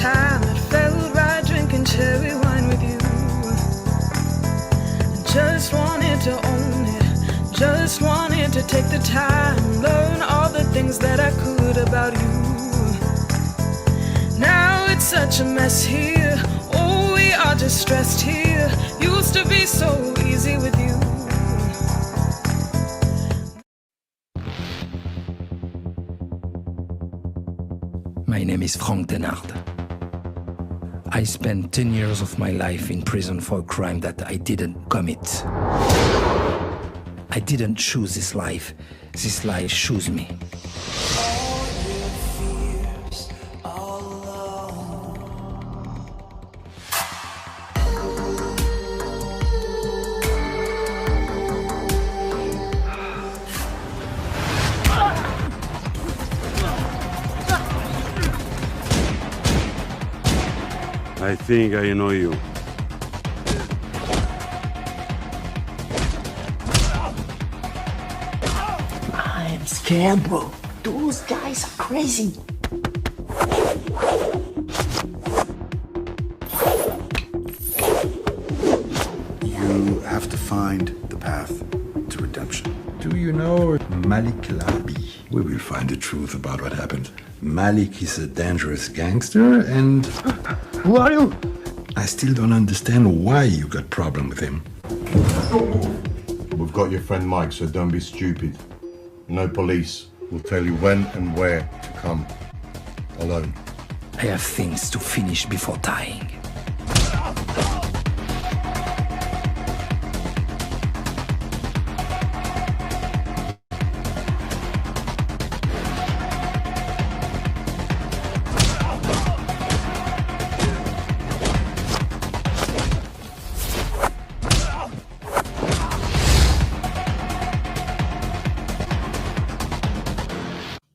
time it felt right drinking cherry wine with you. I just wanted to own it, just wanted to take the time, learn all the things that I could about you. Now it's such a mess here, oh we are just stressed here, used to be so easy with you. My name is Frank Denard. I spent 10 years of my life in prison for a crime that I didn't commit. I didn't choose this life chose me. I think I know you. I'm scared, bro. Those guys are crazy. You have to find the path to redemption. Do you know Malik Delabie? We will find the truth about what happened. Malik is a dangerous gangster and... Who are you? I still don't understand why you got problem with him. We've got your friend Mike, so don't be stupid. No police. We'll tell you when and where to come. Alone. I have things to finish before dying.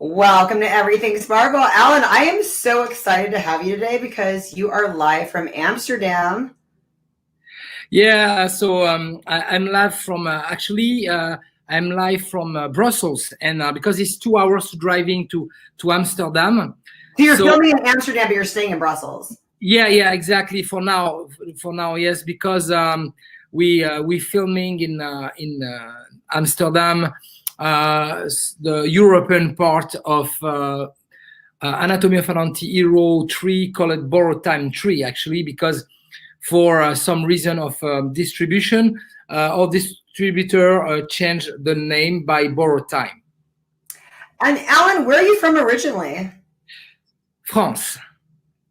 Welcome to Everything Sparkle. Alan, I am so excited to have you today because you are live from Amsterdam. Yeah, so I'm live from, I'm live from Brussels, and because it's 2 hours driving to Amsterdam. So you're filming in Amsterdam, but you're staying in Brussels. Yeah, exactly. For now, yes, because we filming in Amsterdam. The European part of Anatomy of an Anti-Hero 3, called Borrowed Time 3, actually, because for some reason of distribution, our distributor changed the name by Borrowed Time. And Alan, where are you from originally? France.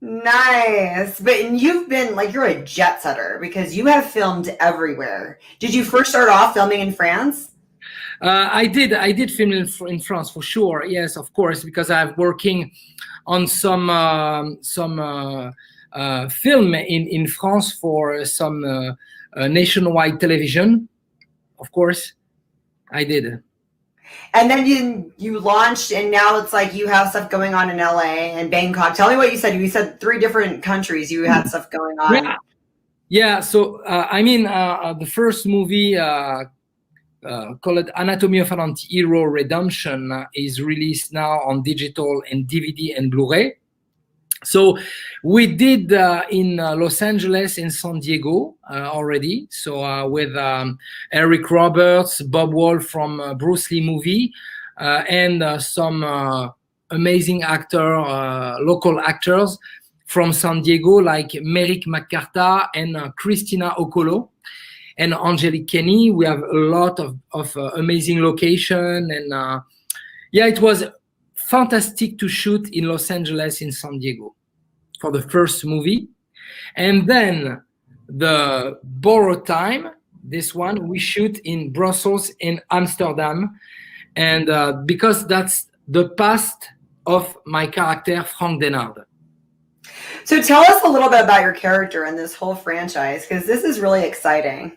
Nice. But you've been, like, you're a jet setter because you have filmed everywhere. Did you first start off filming in France? I did film in France for sure. Yes, of course, because I'm working on some film in France for some nationwide television. Of course, I did. And then you launched, and now it's like you have stuff going on in LA and Bangkok. Tell me what you said. You said 3 different countries you had stuff going on. Yeah. So the first movie. Called Anatomy of an Anti-Hero Redemption is released now on digital and DVD and Blu-ray. So we did in Los Angeles and San Diego already. So with Eric Roberts, Bob Wall from Bruce Lee movie, and some amazing local actors from San Diego like Merrick McCartha and Christina Okolo. And Angelique Kenny. We have a lot of amazing location, and it was fantastic to shoot in Los Angeles and San Diego for the first movie. And then the Borrowed Time, this one, we shoot in Brussels and Amsterdam, and because that's the past of my character, Frank Denard. So tell us a little bit about your character in this whole franchise, because this is really exciting.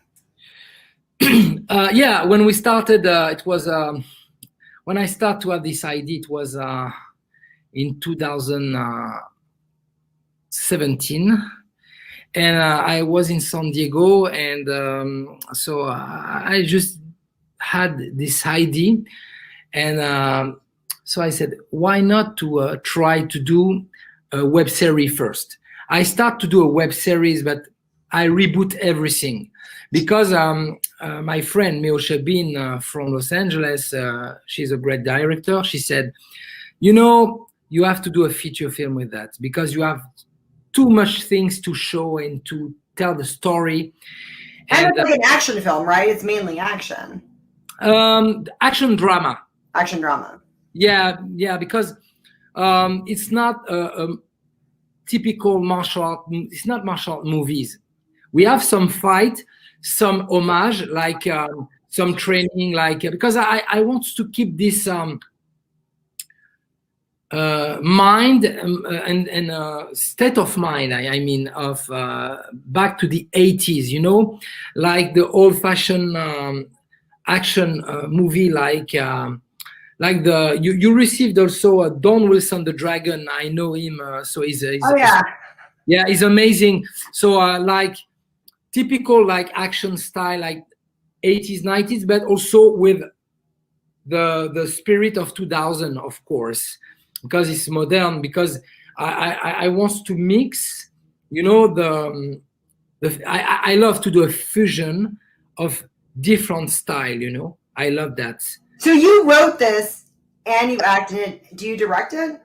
When we started, it was when I started to have this idea. It was in 2017, and I was in San Diego, and so I just had this idea, and so I said, why not to try to do a web series first. I start to do a web series, but I reboot everything because my friend Mio Shabin from Los Angeles, she's a great director. She said, you know, you have to do a feature film with that because you have too much things to show and to tell the story. And it's like an action film, right? It's mainly action. Action drama. Action drama. Yeah, because it's not a typical martial art. It's not martial art movies. We have some fight, some homage, like some training, like because I want to keep this mind and state of mind. I mean, of back to the 80s, you know, like the old-fashioned action movie, like the you received also Don Wilson the Dragon. I know him, so he's he's amazing. So like typical like action style, like 80s, 90s, but also with the spirit of 2000, of course, because it's modern. Because I want to mix, you know, I love to do a fusion of different style. You know, I love that. So you wrote this and you acted it. Do you direct it?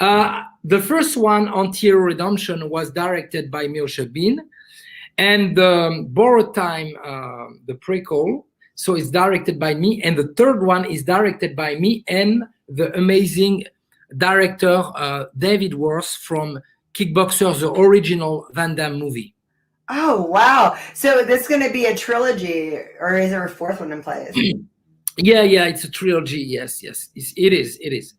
The first one, Anti-Hero Redemption, was directed by Mio Shabin, and Borrowed Time, the prequel, so it's directed by me, and the third one is directed by me and the amazing director David Worth from Kickboxer, the original Van Damme movie. Oh wow! So this is going to be a trilogy, or is there a fourth one in place? Yeah, it's a trilogy. Yes, it is.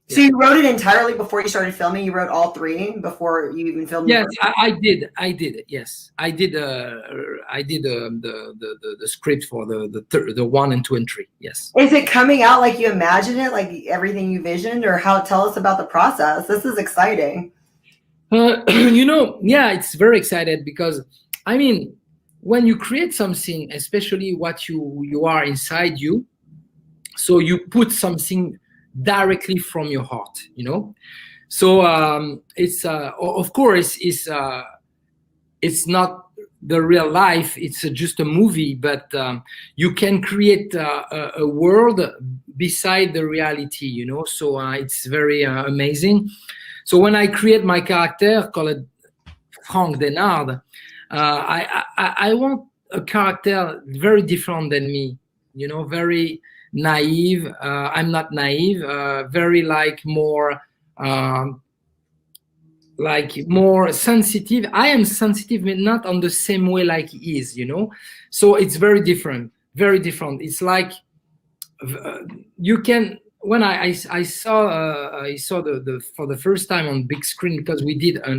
So you wrote it entirely before you started filming? You wrote all three before you even filmed? Yes, I did. Yes, I did. The script for the 1 and 2 and 3. Yes. Is it coming out like you imagined it, like everything you visioned, or how? Tell us about the process. This is exciting. You know, yeah, it's very excited because I mean, when you create something, especially what you are inside you, so you put something directly from your heart, you know. So it's of course it's not the real life. It's just a movie, but you can create a world beside the reality, you know. So it's very amazing. So when I create my character called Frank Denard, I want a character very different than me, you know, very naive. I'm not naive. Very like more sensitive. I am sensitive, but not on the same way like he is, you know. So it's very different. Very different. It's like you can. When I saw the for the first time on big screen, because we did a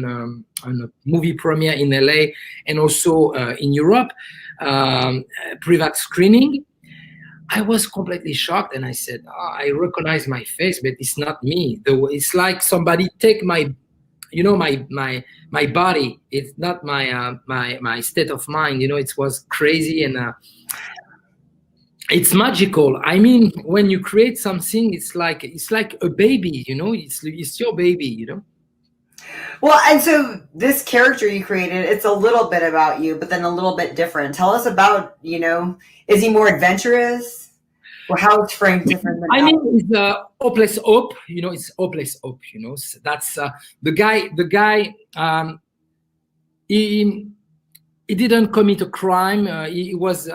movie premiere in LA and also in Europe, private screening, I was completely shocked and I said, I recognize my face, but it's not me. It's like somebody take my, you know, my body. It's not my state of mind. You know, it was crazy and. It's magical. I mean, when you create something, it's like a baby, you know. It's your baby, you know. Well, and so this character you created, it's a little bit about you, but then a little bit different. Tell us about, you know, is he more adventurous, or how is Frank different than? I mean, it's hopeless hope. You know, it's hopeless hope. You know, so that's the guy. The guy. He didn't commit a crime. He was.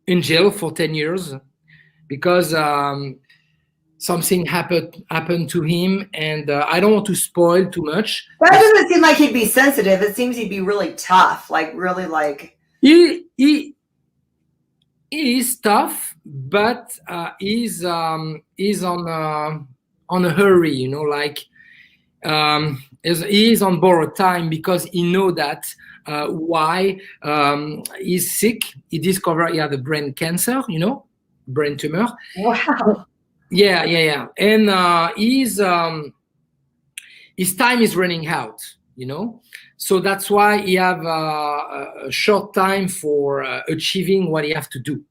In jail for 10 years because something happened to him, and I don't want to spoil too much. That doesn't seem like he'd be sensitive. It seems he'd be really tough, like really like. He is tough, but he's on a hurry, you know, like he is on borrowed time because he know that. Why he's sick? He discovered he had a brain cancer, you know, brain tumor. Wow. Yeah. And his time is running out, you know. So that's why he have a short time for achieving what he have to do.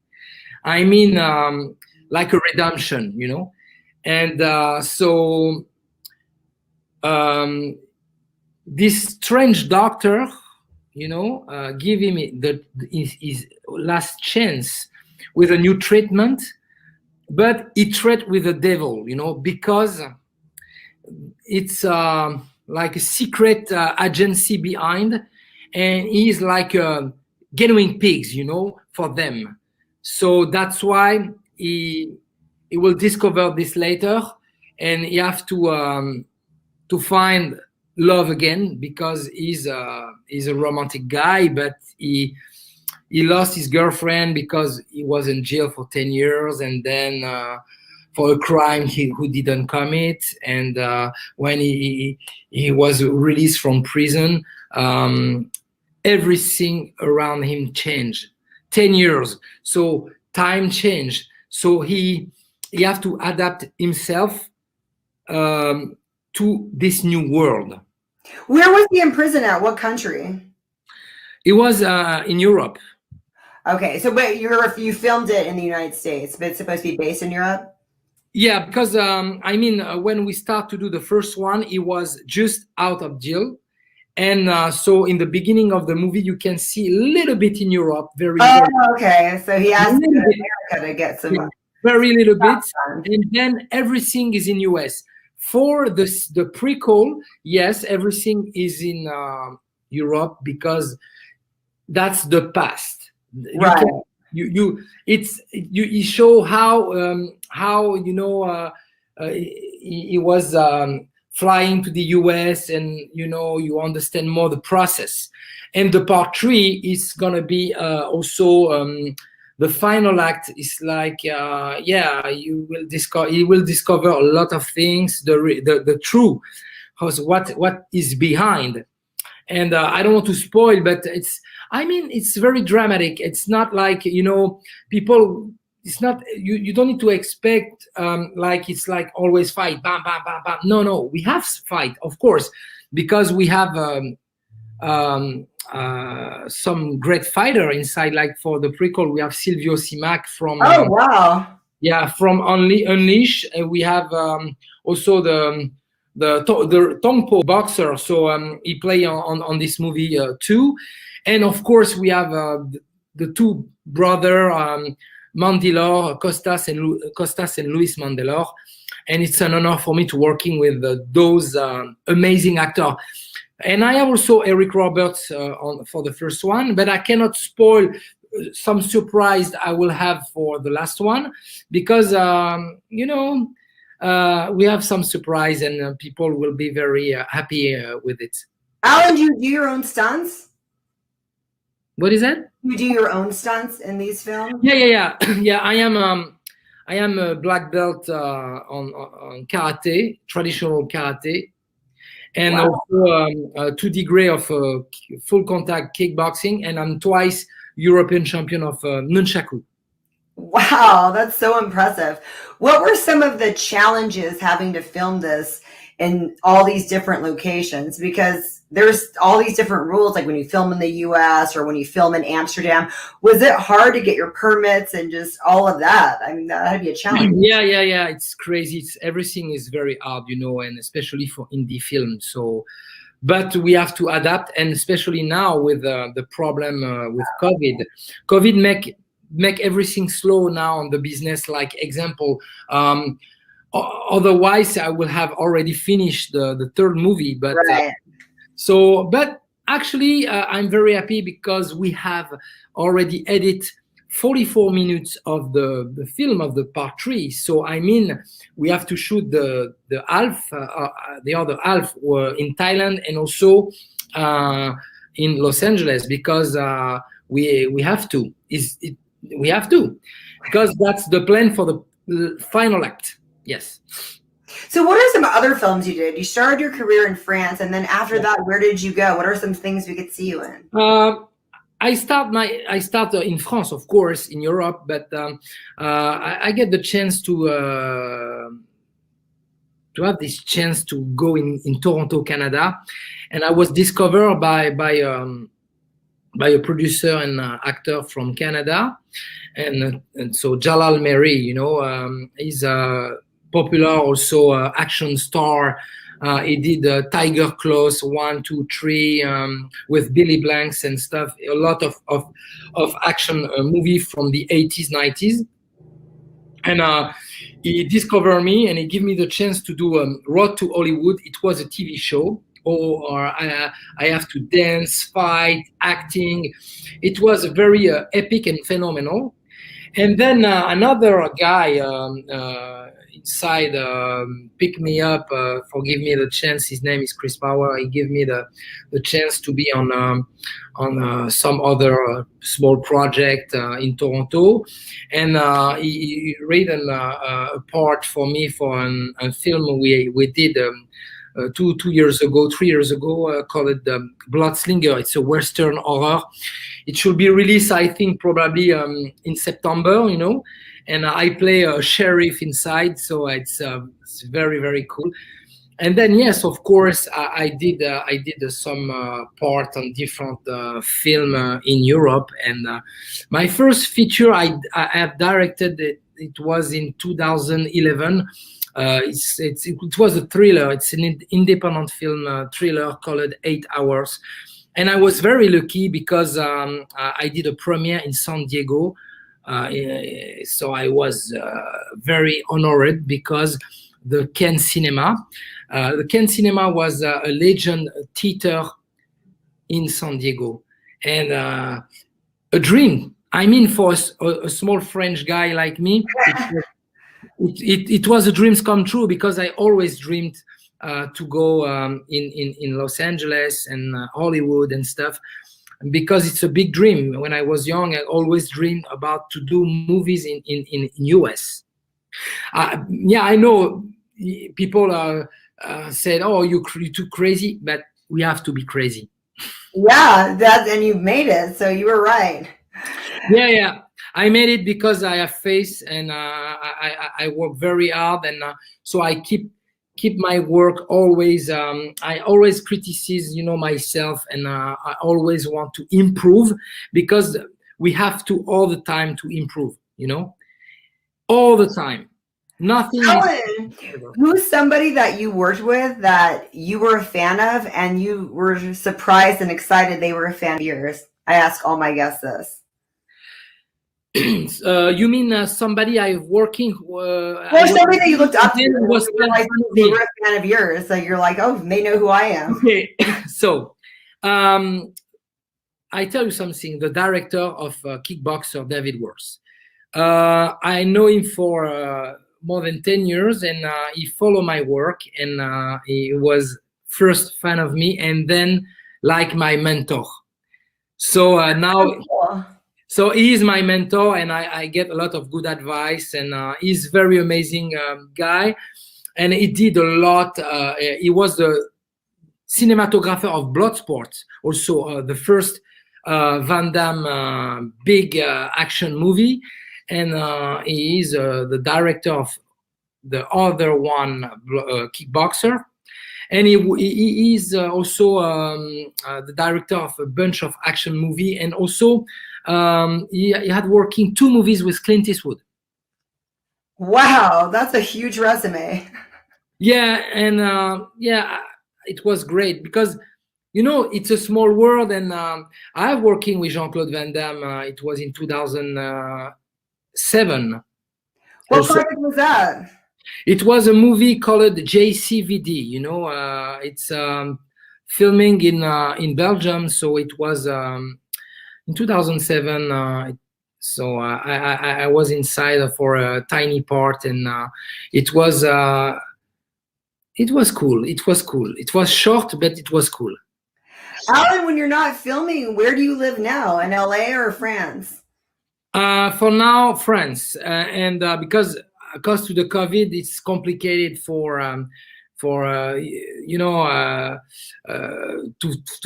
I mean, like a redemption, you know. And so this strange doctor, give him his last chance with a new treatment, but he treat with the devil, because it's like a secret agency behind, and he's like genuine pigs, for them. So that's why he will discover this later, and he have to find love again, because he's a romantic guy, but he lost his girlfriend because he was in jail for 10 years, and then for a crime who didn't commit. And when he was released from prison, everything around him changed. 10 years, so time changed. So he have to adapt himself to this new world. Where was he in prison at? What country? It was in Europe. Okay, so but you filmed it in the United States, but it's supposed to be based in Europe? Yeah, because when we start to do the first one, he was just out of jail. And so in the beginning of the movie, you can see a little bit in Europe. Very okay. So he asked America to get some... Very little bit. And then everything is in US. For the prequel, yes, everything is in Europe, because that's the past. Right. You show how he was flying to the US, and you understand more the process. And the part 3 is gonna be also the final act. Is like you will discover a lot of things, the truth, what is behind. And I don't want to spoil, but it's very dramatic. It's not like people. It's not you don't need to expect like it's like always fight, bam, bam, bam, bam. No, we have fight, of course, because we have some great fighter inside. Like for the prequel, we have Silvio Simac from from Unleash, and we have also the Tongpo boxer. So he play on this movie too, and of course we have the two brother. Mandylor, Costas and Luis Mandylor, and it's an honor for me to working with those amazing actors. And I have also Eric Roberts for the first one, but I cannot spoil some surprise I will have for the last one, because we have some surprise, and people will be very happy with it. Alan, do you do your own stunts? What is that? You do your own stunts in these films? Yeah. I am a black belt on karate, traditional karate, and also 2 degree of full contact kickboxing, and I'm twice European champion of nunchaku. Wow, that's so impressive. What were some of the challenges having to film this in all these different locations? Because there's all these different rules, like when you film in the US or when you film in Amsterdam. Was it hard to get your permits and just all of that? I mean, that had to be a challenge. Yeah. It's crazy. Everything is very hard, and especially for indie film. So, but we have to adapt, and especially now with the problem with COVID. COVID make everything slow now on the business. Like example, otherwise I will have already finished the third movie, but. Right. But actually, I'm very happy because we have already edited 44 minutes of the film of the part 3. So we have to shoot the half, the other half in Thailand, and also in Los Angeles, because we have to. We have to, because that's the plan for the final act. Yes. So what are some other films you did? You started your career in France, and then after that, where did you go? What are some things we could see you in? I started in France, of course, in Europe, but I get the chance to have this chance to go in Toronto, Canada, and I was discovered by a producer and actor from Canada, and so Jalal Mary, he's a popular also action star He did Tiger Claws 1, 2, 3 with Billy Blanks and stuff. A lot of action movie from the 80s, 90s. And he discovered me and he gave me the chance to do Road to Hollywood. It was a TV show. Or I have to dance, fight, acting. It was very epic and phenomenal. And then another guy inside picked me up, for give me the chance. His name is Chris Power. He gave me the chance to be on some other small project in Toronto, and he written a part for me for a film we did 3 years ago, called Bloodslinger. It's a Western horror. It should be released, I think, probably in September, you know. And I play a sheriff inside, so it's very, very cool. And then, yes, of course, I did some part on different film in Europe. And my first feature I have directed, it was in 2011. It was a thriller. It's an independent film thriller called 8 Hours. And I was very lucky because I did a premiere in San Diego. So I was very honored because the Ken Cinema was a legend theater in San Diego. And a dream. I mean, for a small French guy like me, it was a dream come true because I always dreamed to go in Los Angeles and Hollywood and stuff, because it's a big dream. When I was young, I always dreamed about to do movies in US. Yeah, I know people said, "Oh, you're too crazy," but we have to be crazy. Yeah, and you've made it, so you were right. Yeah. I made it because I have faith, and I work very hard, and so I keep my work always. I always criticize, myself, and I always want to improve, because we have to all the time to improve. All the time. Nothing. Alan, who's somebody that you worked with that you were a fan of, and you were surprised and excited they were a fan of yours? I ask all my guests this. You mean somebody I'm working? Somebody that you looked up to, was like they were a fan of yours, so you're like, oh, they know who I am. Okay, so I tell you something. The director of Kickboxer, David Worth. I know him for more than 10 years, and he followed my work, and he was first fan of me, and then like my mentor. So now. Cool. So he is my mentor, and I get a lot of good advice, and he's very amazing guy, and he did a lot. He was the cinematographer of Bloodsport, also the first Van Damme big action movie, and he is the director of the other one, Kickboxer. And he is also the director of a bunch of action movie, and also he had working 2 movies with Clint Eastwood. Wow, that's a huge resume. Yeah, and it was great because it's a small world, and I'm working with Jean-Claude Van Damme. It was in 2007. What project was that? It was a movie called JCVD. It's filming in Belgium, so it was in 2007. So I was inside for a tiny part, and it was cool. It was cool. It was short, but it was cool. Alan, when you're not filming, where do you live now? In LA or France? For now, France, and because to the COVID, it's complicated to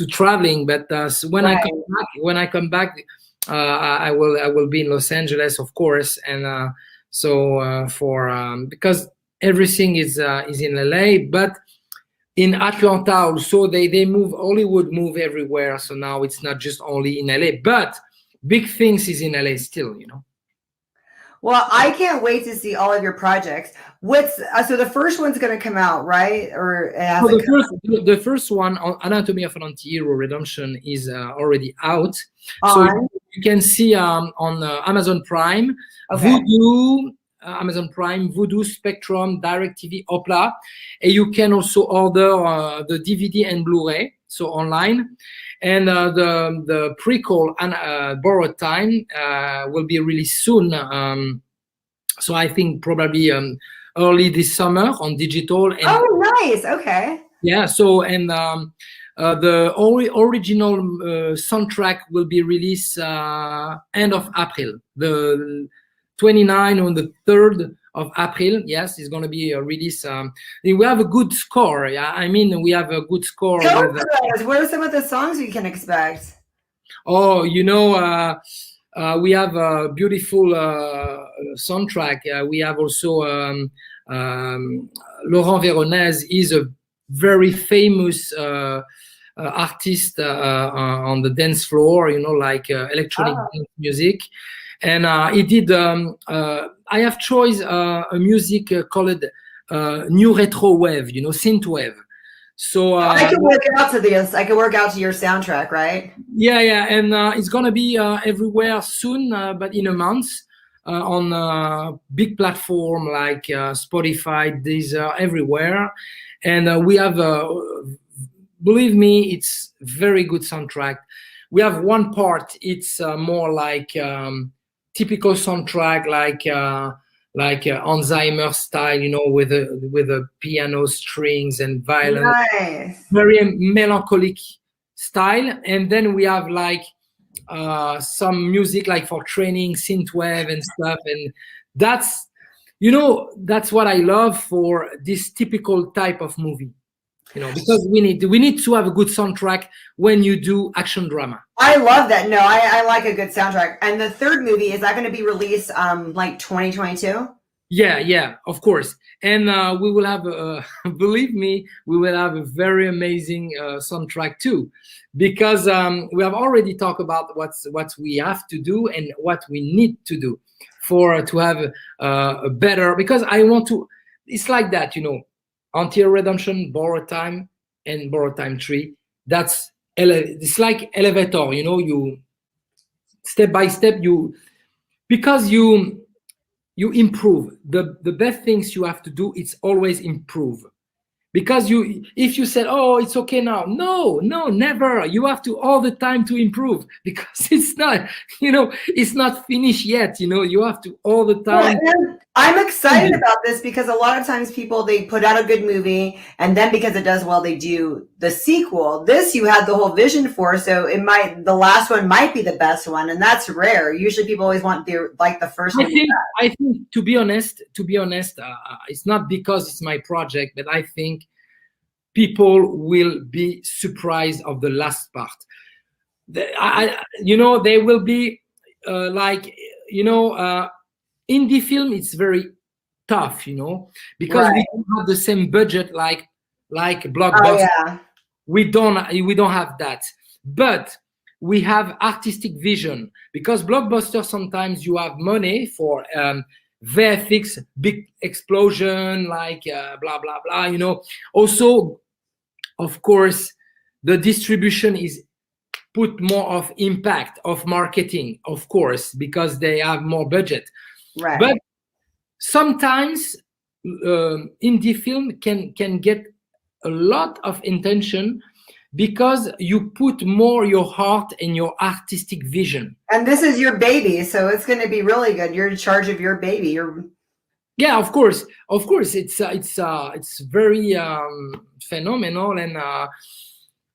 traveling. But when I come back, I will be in Los Angeles, of course, and because everything is in LA, but in Atlanta also they move. Hollywood move everywhere, so now it's not just only in LA, but big things is in LA still. Well, I can't wait to see all of your projects. What's so the first one's going to come out, right? Or it hasn't the first one, Anatomy of an Anti-Hero Redemption, is already out. So on? you can see on Amazon Prime, Okay. Voodoo, Amazon Prime, Voodoo, Spectrum, DirecTV, Opla, and you can also order the DVD and Blu-ray, so online. And the prequel Borrowed Time will be released soon. So I think probably early this summer on digital. And, oh, nice. Okay. Yeah. So and the original soundtrack will be released end of April, the 29 on the 3rd of April. Yes, it's going to be a release. We have a good score. Yeah, I mean, we have a good score. What are some of the songs we can expect? Oh, you know, we have a beautiful soundtrack. We have also Laurent Véronèse is a very famous artist on the dance floor, you know, like electronic dance music. And he did, I have chosen a music called New Retro Wave, you know, synth wave. So I can work out to this. I can work out to your soundtrack, right? Yeah, yeah, and it's gonna be everywhere soon, but in a month on big platform like Spotify, Deezer, everywhere. And we have, believe me, it's very good soundtrack. We have one part. It's more like typical soundtrack, like Alzheimer style, you know, with a piano strings and violin, nice. Very melancholic style. And then we have like some music like for training, synthwave and stuff. And that's, you know, that's what I love for this typical type of movie, you know, because we need to have a good soundtrack when you do action drama. I love that. No, I like a good soundtrack. And the third movie, is that going to be released like 2022? Yeah, of course. And we will have, believe me, we will have a very amazing soundtrack too, because we have already talked about what we have to do and what we need to do to have a better, because I want to, it's like that, you know, Anti-Hero Redemption, Borrowed Time, and Borrowed Time 3. It's like elevator, you know, you step by step, because you improve. The best things you have to do, it's always improve. Because if you said, oh, it's okay now, no, never. You have to all the time to improve, because it's not, you know, it's not finished yet. You know, you have to all the time. Well, I'm excited about this because a lot of times people, they put out a good movie and then because it does well, they do the sequel. This you had the whole vision for, so the last one might be the best one, and that's rare. Usually people always want the first one. I think to be honest, it's not because it's my project, but I think people will be surprised of the last part. You know, they will be like, you know, indie film, it's very tough, you know, because we don't have the same budget like blockbuster. Oh, yeah. We don't have that, but we have artistic vision, because blockbuster, sometimes you have money for VFX, big explosion, like blah blah blah, you know. Also, of course, the distribution is put more of impact of marketing, of course, because they have more budget. Right. But sometimes indie film can get a lot of attention because you put more your heart and your artistic vision. And this is your baby, so it's going to be really good. You're in charge of your baby. Yeah, of course. It's very phenomenal, and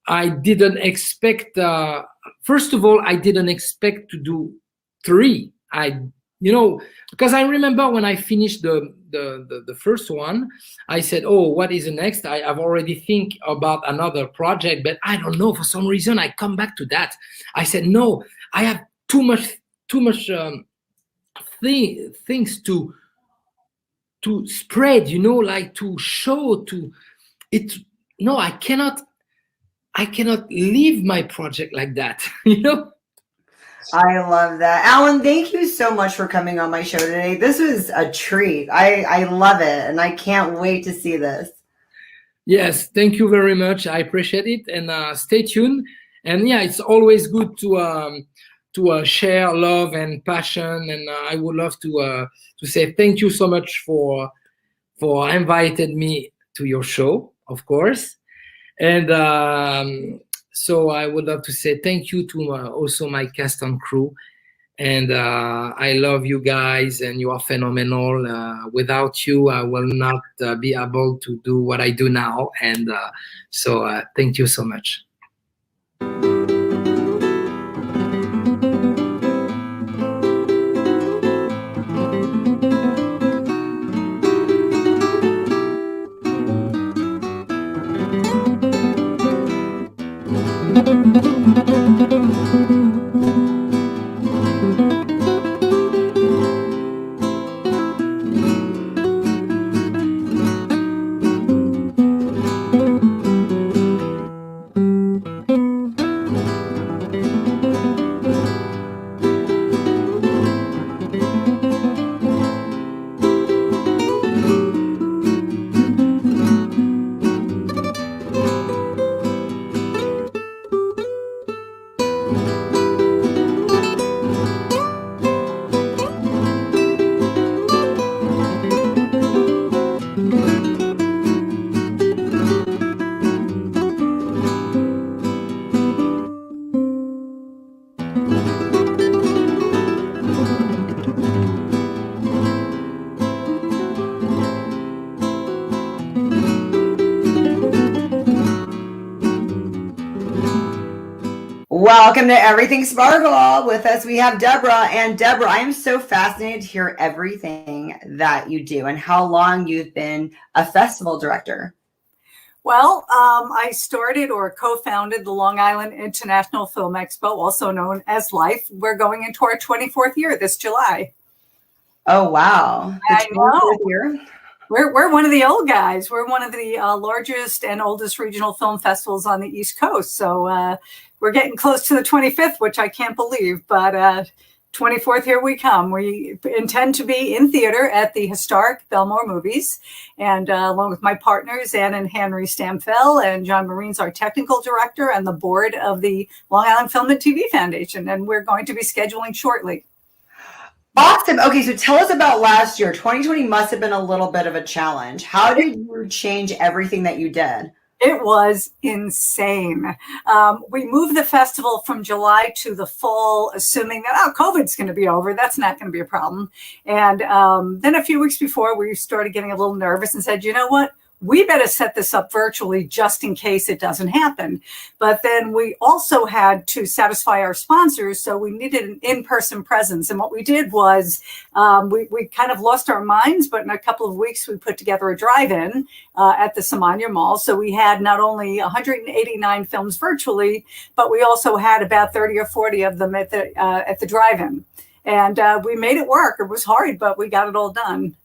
I didn't expect. First of all, I didn't expect to do 3. You know, because I remember when I finished the first one, I said, oh, what is the next? I've already think about another project, but I don't know, for some reason I come back to that. I said, no, I have too much things to spread, you know, like to show to it. No, I cannot leave my project like that, you know. I love that. Alan, thank you so much for coming on my show today. This was a treat. I love it, and I can't wait to see this. Yes, thank you very much. I appreciate it, and stay tuned. And yeah, it's always good to share love and passion. And I would love to say thank you so much for inviting me to your show, of course. And so I would love to say thank you to also my cast and crew. And I love you guys, and you are phenomenal. Without you, I will not be able to do what I do now. And so thank you so much. Welcome to Everything Sparkle. With us, we have Debra. And Debra, I am so fascinated to hear everything that you do and how long you've been a festival director. Well, I started or co-founded the Long Island International Film Expo, also known as LIFE. We're going into our 24th year this July. Oh, wow. I know. Year. We're one of the old guys. We're one of the largest and oldest regional film festivals on the East Coast. So we're getting close to the 25th, which I can't believe. But 24th, here we come. We intend to be in theater at the historic Belmore Movies. And along with my partners, Ann and Henry Stamfel, and John Marine's our technical director, and the board of the Long Island Film and TV Foundation. And we're going to be scheduling shortly. Awesome. Okay, so tell us about last year. 2020 must have been a little bit of a challenge. How did you change everything that you did? It was insane. We moved the festival from July to the fall, assuming that, COVID's going to be over. That's not going to be a problem. And then a few weeks before, we started getting a little nervous and said, you know what? We better set this up virtually just in case it doesn't happen. But then we also had to satisfy our sponsors, so we needed an in-person presence. And what we did was we kind of lost our minds, but in a couple of weeks, we put together a drive-in at the Samania Mall. So we had not only 189 films virtually, but we also had about 30 or 40 of them at the drive-in. And we made it work. It was hard, but we got it all done.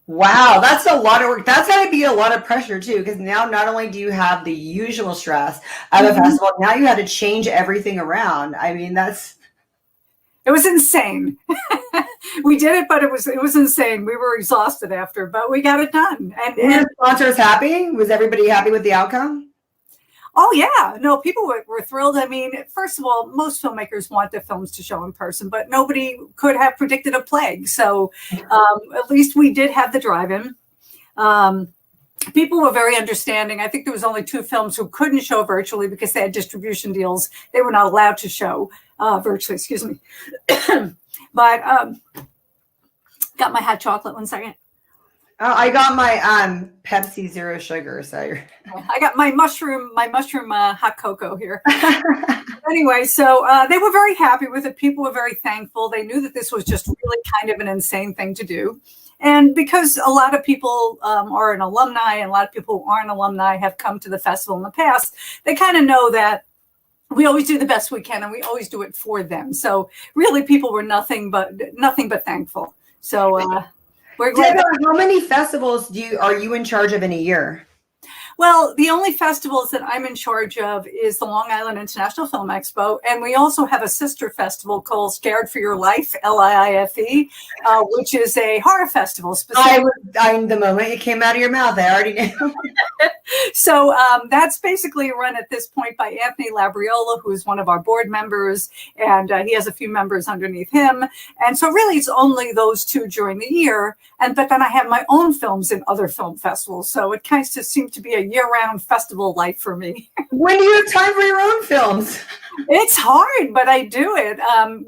Wow, that's a lot of work. That's got to be a lot of pressure too, because now not only do you have the usual stress of a festival, now you had to change everything around. I mean, it was insane. We did it, but it was insane. We were exhausted after, but we got it done. And were your sponsors happy? Was everybody happy with the outcome? Oh, yeah. No, people were thrilled. I mean, first of all, most filmmakers want their films to show in person, but nobody could have predicted a plague. So at least we did have the drive-in. People were very understanding. I think there was only 2 films who couldn't show virtually because they had distribution deals. They were not allowed to show virtually, excuse me. But got my hot chocolate, 1 second. I got my Pepsi Zero Sugar. So I got my mushroom hot cocoa here. Anyway, so they were very happy with it. People were very thankful. They knew that this was just really kind of an insane thing to do. And because a lot of people are an alumni and a lot of people who aren't alumni have come to the festival in the past, they kind of know that we always do the best we can and we always do it for them. So really people were nothing but thankful. So we're glad. Debra, how many festivals are you in charge of in a year? Well, the only festivals that I'm in charge of is the Long Island International Film Expo, and we also have a sister festival called Scared for Your Life, LIIFE, which is a horror festival. The moment it came out of your mouth, I already knew. So that's basically run at this point by Anthony Labriola, who is one of our board members, and he has a few members underneath him. And so really it's only those two during the year. But then I have my own films in other film festivals. So it kind of seems to be a year-round festival life for me. When do you have time for your own films? It's hard, but I do it.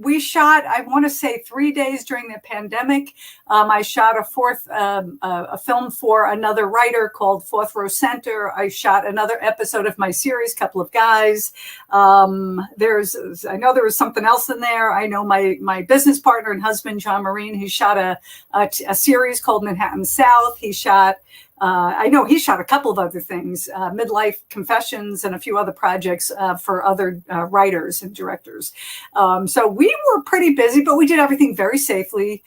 We shot, I want to say 3 days during the pandemic. I shot a film for another writer called Fourth Row Center. I shot another episode of my series, Couple of Guys. I know there was something else in there. I know my business partner and husband, John Marine, he shot a series called Manhattan South. He shot I know he shot a couple of other things, Midlife Confessions and a few other projects for other writers and directors. So we were pretty busy, but we did everything very safely.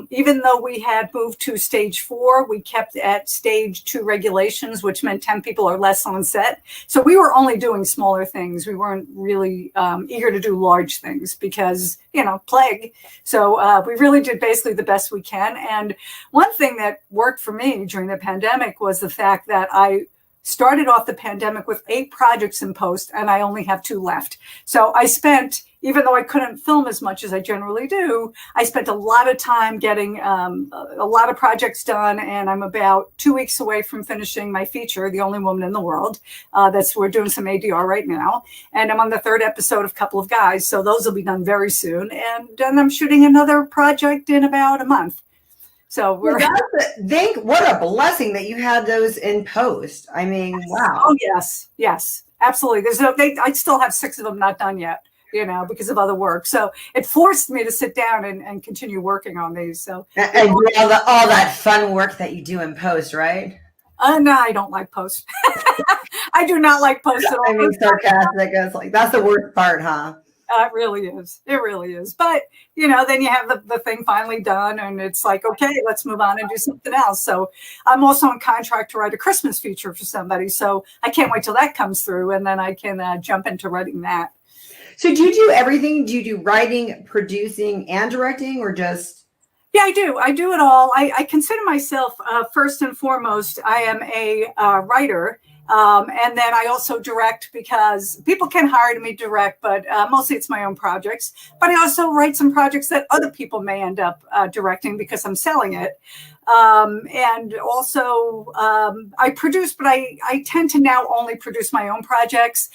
Even though we had moved to stage 4, we kept at stage 2 regulations, which meant 10 people or less on set. So we were only doing smaller things. We weren't really eager to do large things because, plague. So we really did basically the best we can. And one thing that worked for me during the pandemic was the fact that I started off the pandemic with 8 projects in post, and I only have 2 left. So I spent, even though I couldn't film as much as I generally do, I spent a lot of time getting a lot of projects done, and I'm about 2 weeks away from finishing my feature, The Only Woman in the World. We're doing some ADR right now, and I'm on the 3rd episode of Couple of Guys, so those will be done very soon. And then I'm shooting another project in about a month. So what a blessing that you had those in post. I mean, wow. Oh yes, absolutely. I still have 6 of them not done yet, because of other work. So it forced me to sit down and continue working on these. So and all that fun work that you do in post, right? No, I don't like post. I do not like post at all. I mean, sarcastic. It's like that's the worst part, huh? It really is. It really is. But, then you have the thing finally done and it's like, okay, let's move on and do something else. So I'm also on contract to write a Christmas feature for somebody. So I can't wait till that comes through and then I can jump into writing that. So do you do everything? Do you do writing, producing, and directing or just? Yeah, I do. I do it all. I consider myself, first and foremost, I am a writer. And then I also direct because people can hire me to direct, but mostly it's my own projects. But I also write some projects that other people may end up directing because I'm selling it. And also I produce, but I tend to now only produce my own projects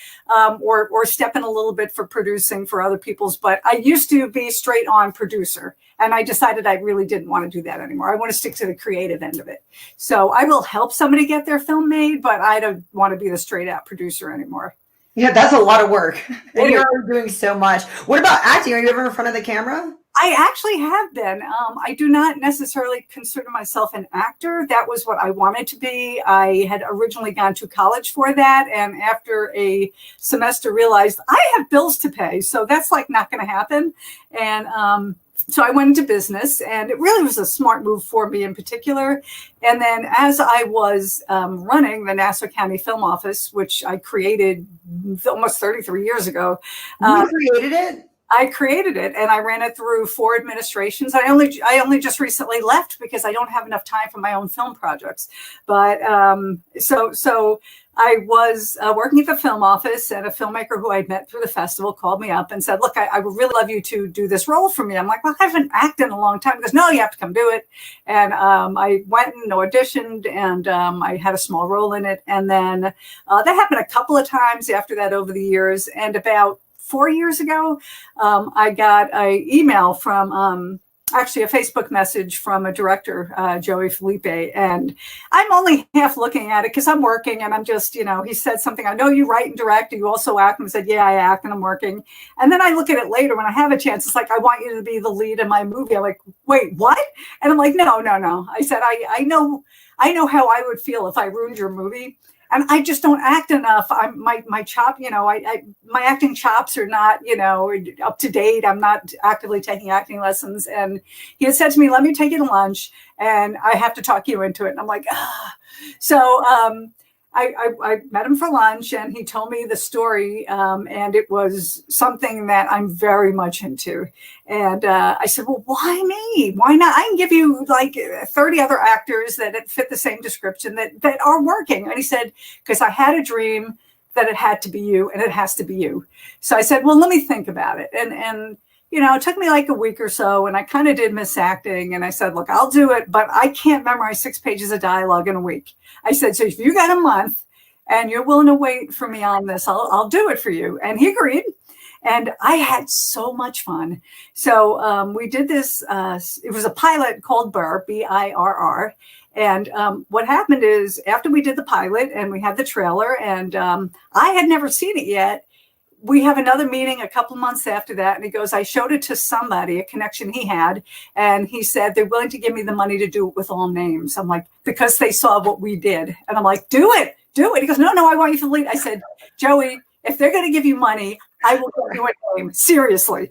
or step in a little bit for producing for other people's. But I used to be straight on producer. And I decided I really didn't want to do that anymore. I want to stick to the creative end of it. So I will help somebody get their film made, but I don't want to be the straight out producer anymore. Yeah, that's a lot of work. And you're already doing so much. What about acting? Are you ever in front of the camera? I actually have been. I do not necessarily consider myself an actor. That was what I wanted to be. I had originally gone to college for that. And after a semester realized I have bills to pay. So that's like not going to happen. And so I went into business and it really was a smart move for me in particular. And then as I was running the Nassau County Film Office, which I created almost 33 years ago. You created it? I created it and I ran it through 4 administrations. I only just recently left because I don't have enough time for my own film projects. But so I was working at the film office and a filmmaker who I'd met through the festival called me up and said, look, I would really love you to do this role for me. I'm like, well, I haven't acted in a long time. He goes, no, you have to come do it. And I went and auditioned and I had a small role in it. And then that happened a couple of times after that over the years. And about 4 years ago, I got an email from actually a Facebook message from a director, Joey Felipe. And I'm only half looking at it because I'm working and I'm just, he said something, I know you write and direct. Do you also act? And I said, yeah, I act and I'm working. And then I look at it later when I have a chance. It's like, I want you to be the lead in my movie. I'm like, wait, what? And I'm like, no. I said, I know how I would feel if I ruined your movie. And I just don't act enough. My acting chops are not, up to date. I'm not actively taking acting lessons. And he had said to me, let me take you to lunch and I have to talk you into it. And I'm like, ah. So I met him for lunch, and he told me the story, and it was something that I'm very much into. And I said, well, why me? Why not? I can give you like 30 other actors that fit the same description that are working. And he said, because I had a dream that it had to be you, and it has to be you. So I said, well, let me think about it. And you know, it took me like a week or so, and I kind of did miss acting. And I said, look, I'll do it, but I can't memorize 6 pages of dialogue in a week. I said, so if you got a month and you're willing to wait for me on this, I'll do it for you. And he agreed. And I had so much fun. So we did this. It was a pilot called Birr, B-I-R-R. And what happened is after we did the pilot and we had the trailer, and I had never seen it yet, we have another meeting a couple months after that. And he goes, I showed it to somebody, a connection he had. And he said, they're willing to give me the money to do it with all names. I'm like, because they saw what we did. And I'm like, do it. He goes, no, I want you to lead. I said, Joey, if they're going to give you money, I will give you a name. Seriously.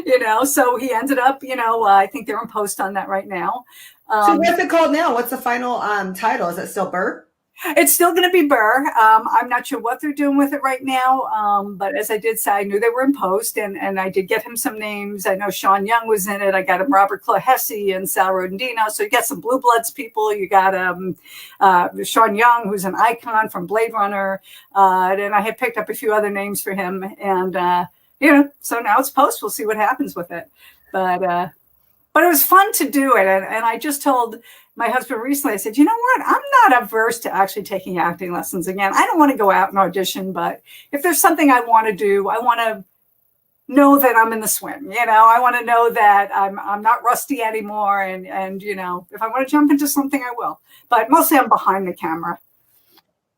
You know, so he ended up, you know, I think they're in post on that right now. So what's it called now? What's the final title? Is it still Birr? It's still going to be Birr. I'm not sure what they're doing with it right now. But as I did say, I knew they were in post, and I did get him some names. I know Sean Young was in it. I got him Robert Clohessy and Sal Rodendino. So you got some Blue Bloods people. You got Sean Young, who's an icon from Blade Runner. And I had picked up a few other names for him. And, you know, so now it's post. We'll see what happens with it. But it was fun to do it. And I just told my husband recently, I said, you know what? I'm not averse to actually taking acting lessons again. I don't want to go out and audition, but if there's something I want to do, I want to know that I'm in the swim. You know, I want to know that I'm not rusty anymore. And, you know, if I want to jump into something, I will. But mostly I'm behind the camera.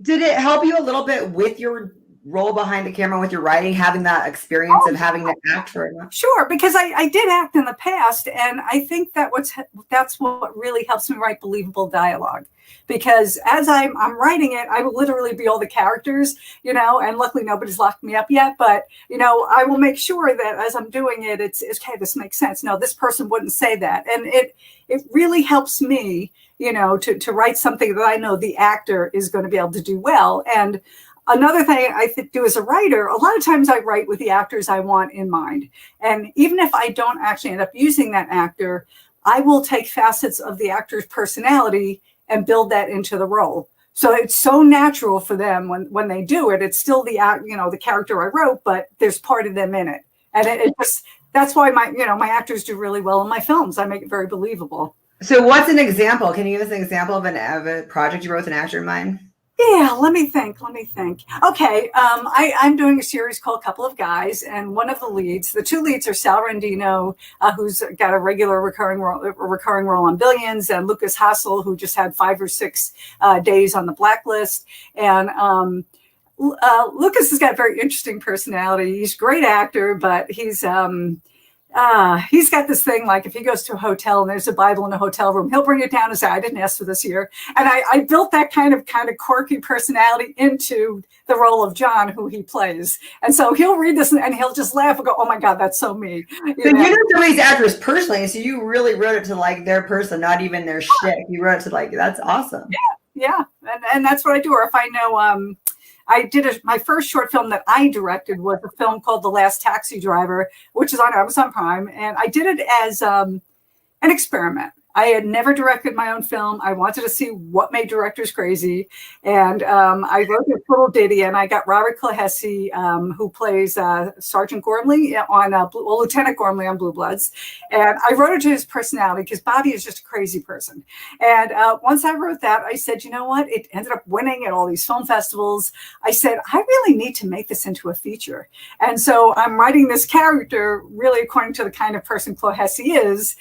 Did it help you a little bit with your role behind the camera, with your writing, having that experience of having to act for it? Sure, because I did act in the past, and I think that's what really helps me write believable dialogue. Because as I'm writing it, I will literally be all the characters, you know, and luckily nobody's locked me up yet. But, you know, I will make sure that as I'm doing it, it's okay, this makes sense. No, this person wouldn't say that. And it really helps me, you know, to write something that I know the actor is going to be able to do well. And another thing I do as a writer, a lot of times I write with the actors I want in mind. And even if I don't actually end up using that actor, I will take facets of the actor's personality and build that into the role. So it's so natural for them when they do it. It's still the character I wrote, but there's part of them in it. And that's why my actors do really well in my films. I make it very believable. So what's an example? Can you give us an example of a project you wrote with an actor in mind? Yeah, let me think. Okay, I'm doing a series called Couple of Guys, and one of the two leads are Sal Rodendino, who's got a regular recurring role on Billions, and Lucas Hassel, who just had 5 or 6 days on the blacklist. And Lucas has got a very interesting personality. He's a great actor, but he's got this thing, like if he goes to a hotel and there's a Bible in a hotel room, he'll bring it down and say, I didn't ask for this here. And I built that kind of quirky personality into the role of John, who he plays. And so he'll read this and he'll just laugh and go, oh my God, that's so me. You know some of these actors personally, so you really wrote it to like their person, not even their shtick. You wrote it to like, that's awesome. Yeah. And that's what I do. Or if I know, I did my first short film that I directed was a film called The Last Taxi Driver, which is on Amazon Prime. And I did it as an experiment. I had never directed my own film. I wanted to see what made directors crazy. And I wrote this little ditty, and I got Robert Clohessy, who plays Sergeant Gormley Lieutenant Gormley on Blue Bloods. And I wrote it to his personality because Bobby is just a crazy person. And once I wrote that, I said, you know what? It ended up winning at all these film festivals. I said, I really need to make this into a feature. And so I'm writing this character really according to the kind of person Clohessy is,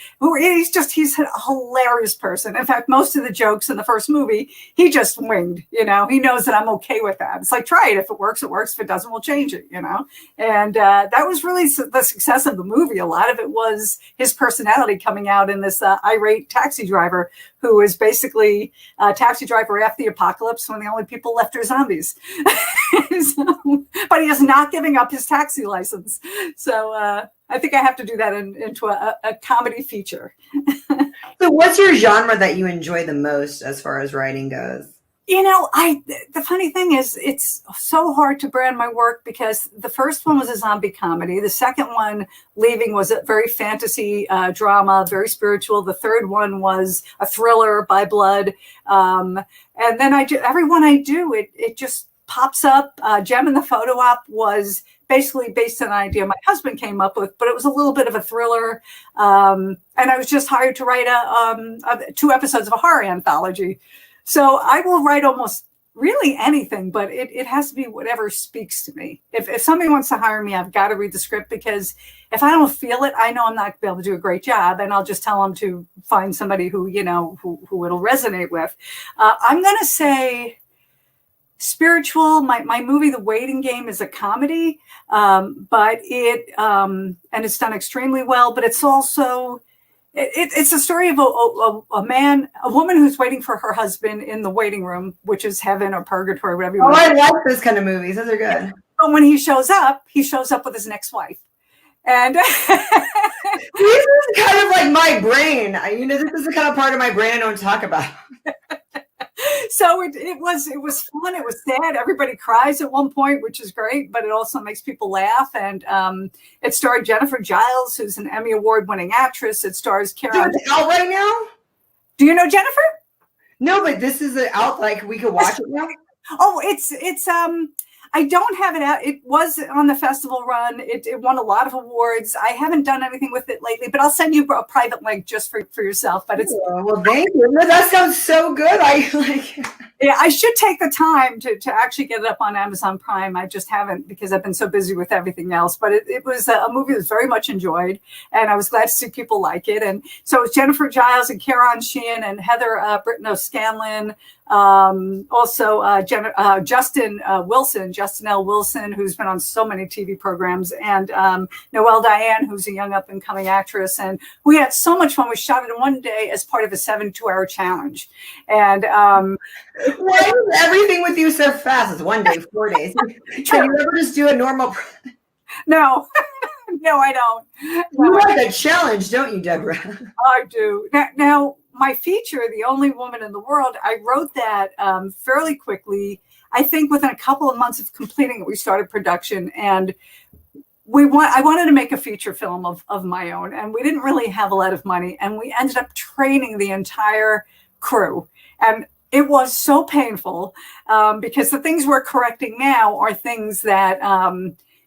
he's a hilarious person. In fact, most of the jokes in the first movie, he just winged, you know, he knows that I'm okay with that. It's like, try it. If it works, it works. If it doesn't, we'll change it, you know? And that was really the success of the movie. A lot of it was his personality coming out in this irate taxi driver who is basically a taxi driver after the apocalypse when the only people left are zombies. But he is not giving up his taxi license. So I think I have to do that into a comedy feature. So what's your genre that you enjoy the most as far as writing goes? The funny thing is, it's so hard to brand my work because the first one was a zombie comedy. The second one, Leaving, was a very fantasy drama, very spiritual. The third one was a thriller by blood. And then every one I do, it just pops up. Gem in the Photo Op was basically based on an idea my husband came up with, but it was a little bit of a thriller. And I was just hired to write 2 episodes of a horror anthology. So I will write almost really anything, but it has to be whatever speaks to me. If somebody wants to hire me, I've got to read the script, because if I don't feel it, I know I'm not going to be able to do a great job, and I'll just tell them to find somebody who it'll resonate with. I'm going to say spiritual. My movie, The Waiting Game, is a comedy, but and it's done extremely well, but it's also... It's a story of a woman who's waiting for her husband in the waiting room, which is heaven or purgatory, whatever you want. I like those kind of movies. Those are good. But when he shows up with his next wife. And this is kind of like my brain. This is the kind of part of my brain I don't talk about. So it was fun. It was sad. Everybody cries at one point, which is great, but it also makes people laugh. And it starred Jennifer Giles, who's an Emmy Award-winning actress. It stars Karen. It's out right now? Do you know Jennifer? No, but this is out. Like, we could watch it now. Oh, it's I don't have it out. It was on the festival run. It won a lot of awards. I haven't done anything with it lately, but I'll send you a private link just for yourself. But it's well, thank you. No, that sounds so good. Yeah, I should take the time to actually get it up on Amazon Prime. I just haven't, because I've been so busy with everything else. But it was a movie that was very much enjoyed, and I was glad to see people like it. And so it's Jennifer Giles and Kieran Sheehan and Heather Britton O'Scanlan. Also Justin L. Wilson, who's been on so many TV programs, and Noelle Diane, who's a young up and coming actress. And we had so much fun. We shot it in one day as part of a 72-hour challenge. And why is everything with you so fast? It's 1 day, 4 days. Can you ever just do a normal? No. No, I don't. You like a challenge, don't you, Deborah? I do. Now, my feature, The Only Woman in the World, I wrote that fairly quickly. I think within a couple of months of completing it, we started production, and I wanted to make a feature film of my own, and we didn't really have a lot of money, and we ended up training the entire crew. And it was so painful because the things we're correcting now are things that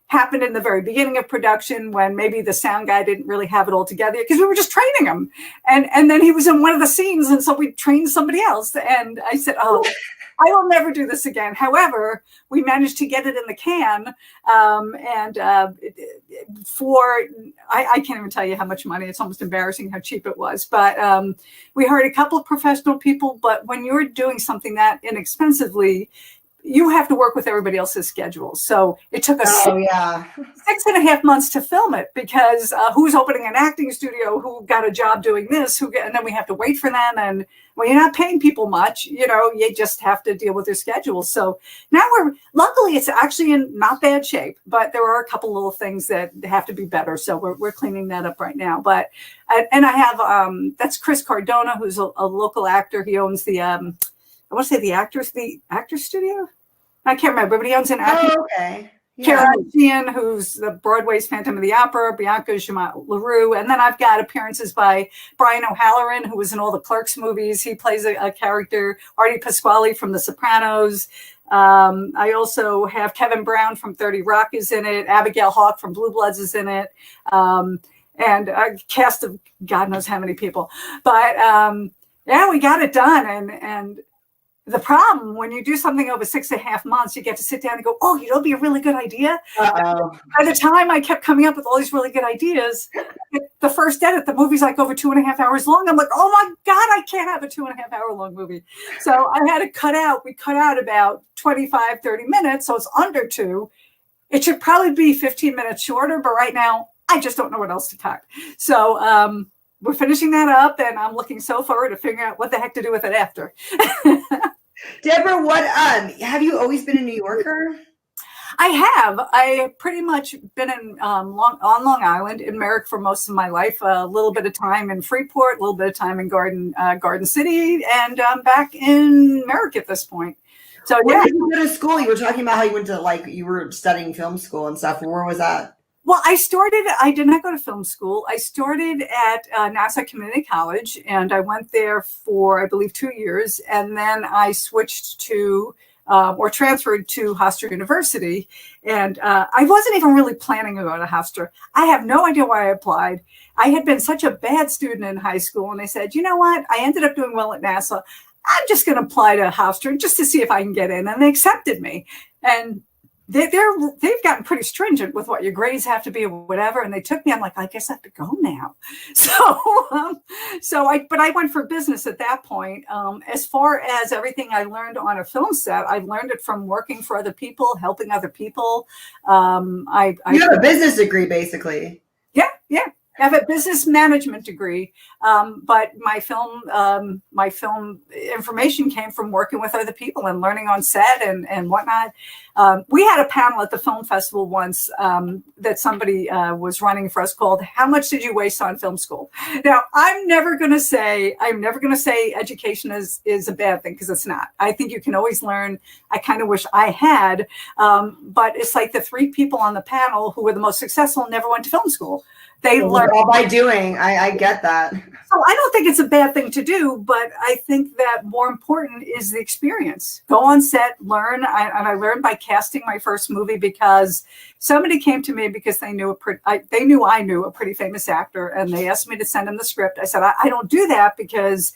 happened in the very beginning of production, when maybe the sound guy didn't really have it all together, because we were just training him. And then he was in one of the scenes, and so we trained somebody else. And I said, I will never do this again. However, we managed to get it in the can. I can't even tell you how much money. It's almost embarrassing how cheap it was. But we hired a couple of professional people. But when you're doing something that inexpensively, you have to work with everybody else's schedule. So it took us 6.5 months to film it, because who's opening an acting studio, who got a job doing this, and then we have to wait for them. And when you're not paying people much, you just have to deal with their schedules. So now luckily it's actually in not bad shape, but there are a couple little things that have to be better. So we're cleaning that up right now. But, and I have, that's Chris Cardona, who's a local actor. He owns the, I want to say the Actors Studio. I can't remember, but he owns an actor. Oh, okay. Karen Sheehan, who's the Broadway's Phantom of the Opera, Bianca Jamat LaRue. And then I've got appearances by Brian O'Halloran, who was in all the Clerks movies. He plays a character. Artie Pasquale from The Sopranos. I also have Kevin Brown from 30 Rock is in it. Abigail Hawke from Blue Bloods is in it. And a cast of God knows how many people. But we got it done. And the problem, when you do something over 6.5 months, you get to sit down and go, oh, it'll be a really good idea. By the time I kept coming up with all these really good ideas, the first edit, the movie's like over 2.5 hours long. I'm like, oh my God, I can't have a 2.5 hour long movie. So I had to we cut out about 25, 30 minutes. So it's under 2. It should probably be 15 minutes shorter, but right now I just don't know what else to cut. So we're finishing that up, and I'm looking so forward to figuring out what the heck to do with it after. Deborah, have you always been a New Yorker? I have. I pretty much been in on Long Island, in Merrick for most of my life. A little bit of time in Freeport, a little bit of time in Garden City, and I'm back in Merrick at this point. So Where yeah. did you go to school? You were talking about how you went to, like, you were studying film school and stuff. Where was that? Well, I did not go to film school. I started at Nassau Community College, and I went there for, I believe, 2 years. And then I switched to, or transferred to Hofstra University. And I wasn't even really planning to go to Hofstra. I have no idea why I applied. I had been such a bad student in high school. And I said, you know what? I ended up doing well at Nassau. I'm just going to apply to Hofstra just to see if I can get in. And they accepted me. And they've gotten pretty stringent with what your grades have to be or whatever. And they took me. I'm like, I guess I have to go now. But I went for business at that point. As far as everything I learned on a film set, I learned it from working for other people, helping other people. You have a business degree, basically. Yeah. I have a business management degree, but my film information came from working with other people and learning on set and whatnot. We had a panel at the film festival once that somebody was running for us called "How Much Did You Waste on Film School?" Now, I'm never going to say education is a bad thing, because it's not. I think you can always learn. I kind of wish I had, but it's like the 3 people on the panel who were the most successful never went to film school. They learn all by doing. I get that. So I don't think it's a bad thing to do, but I think that more important is the experience. Go on set, learn. I learned by casting my first movie because somebody came to me because they knew I knew a pretty famous actor, and they asked me to send them the script. I said, I don't do that because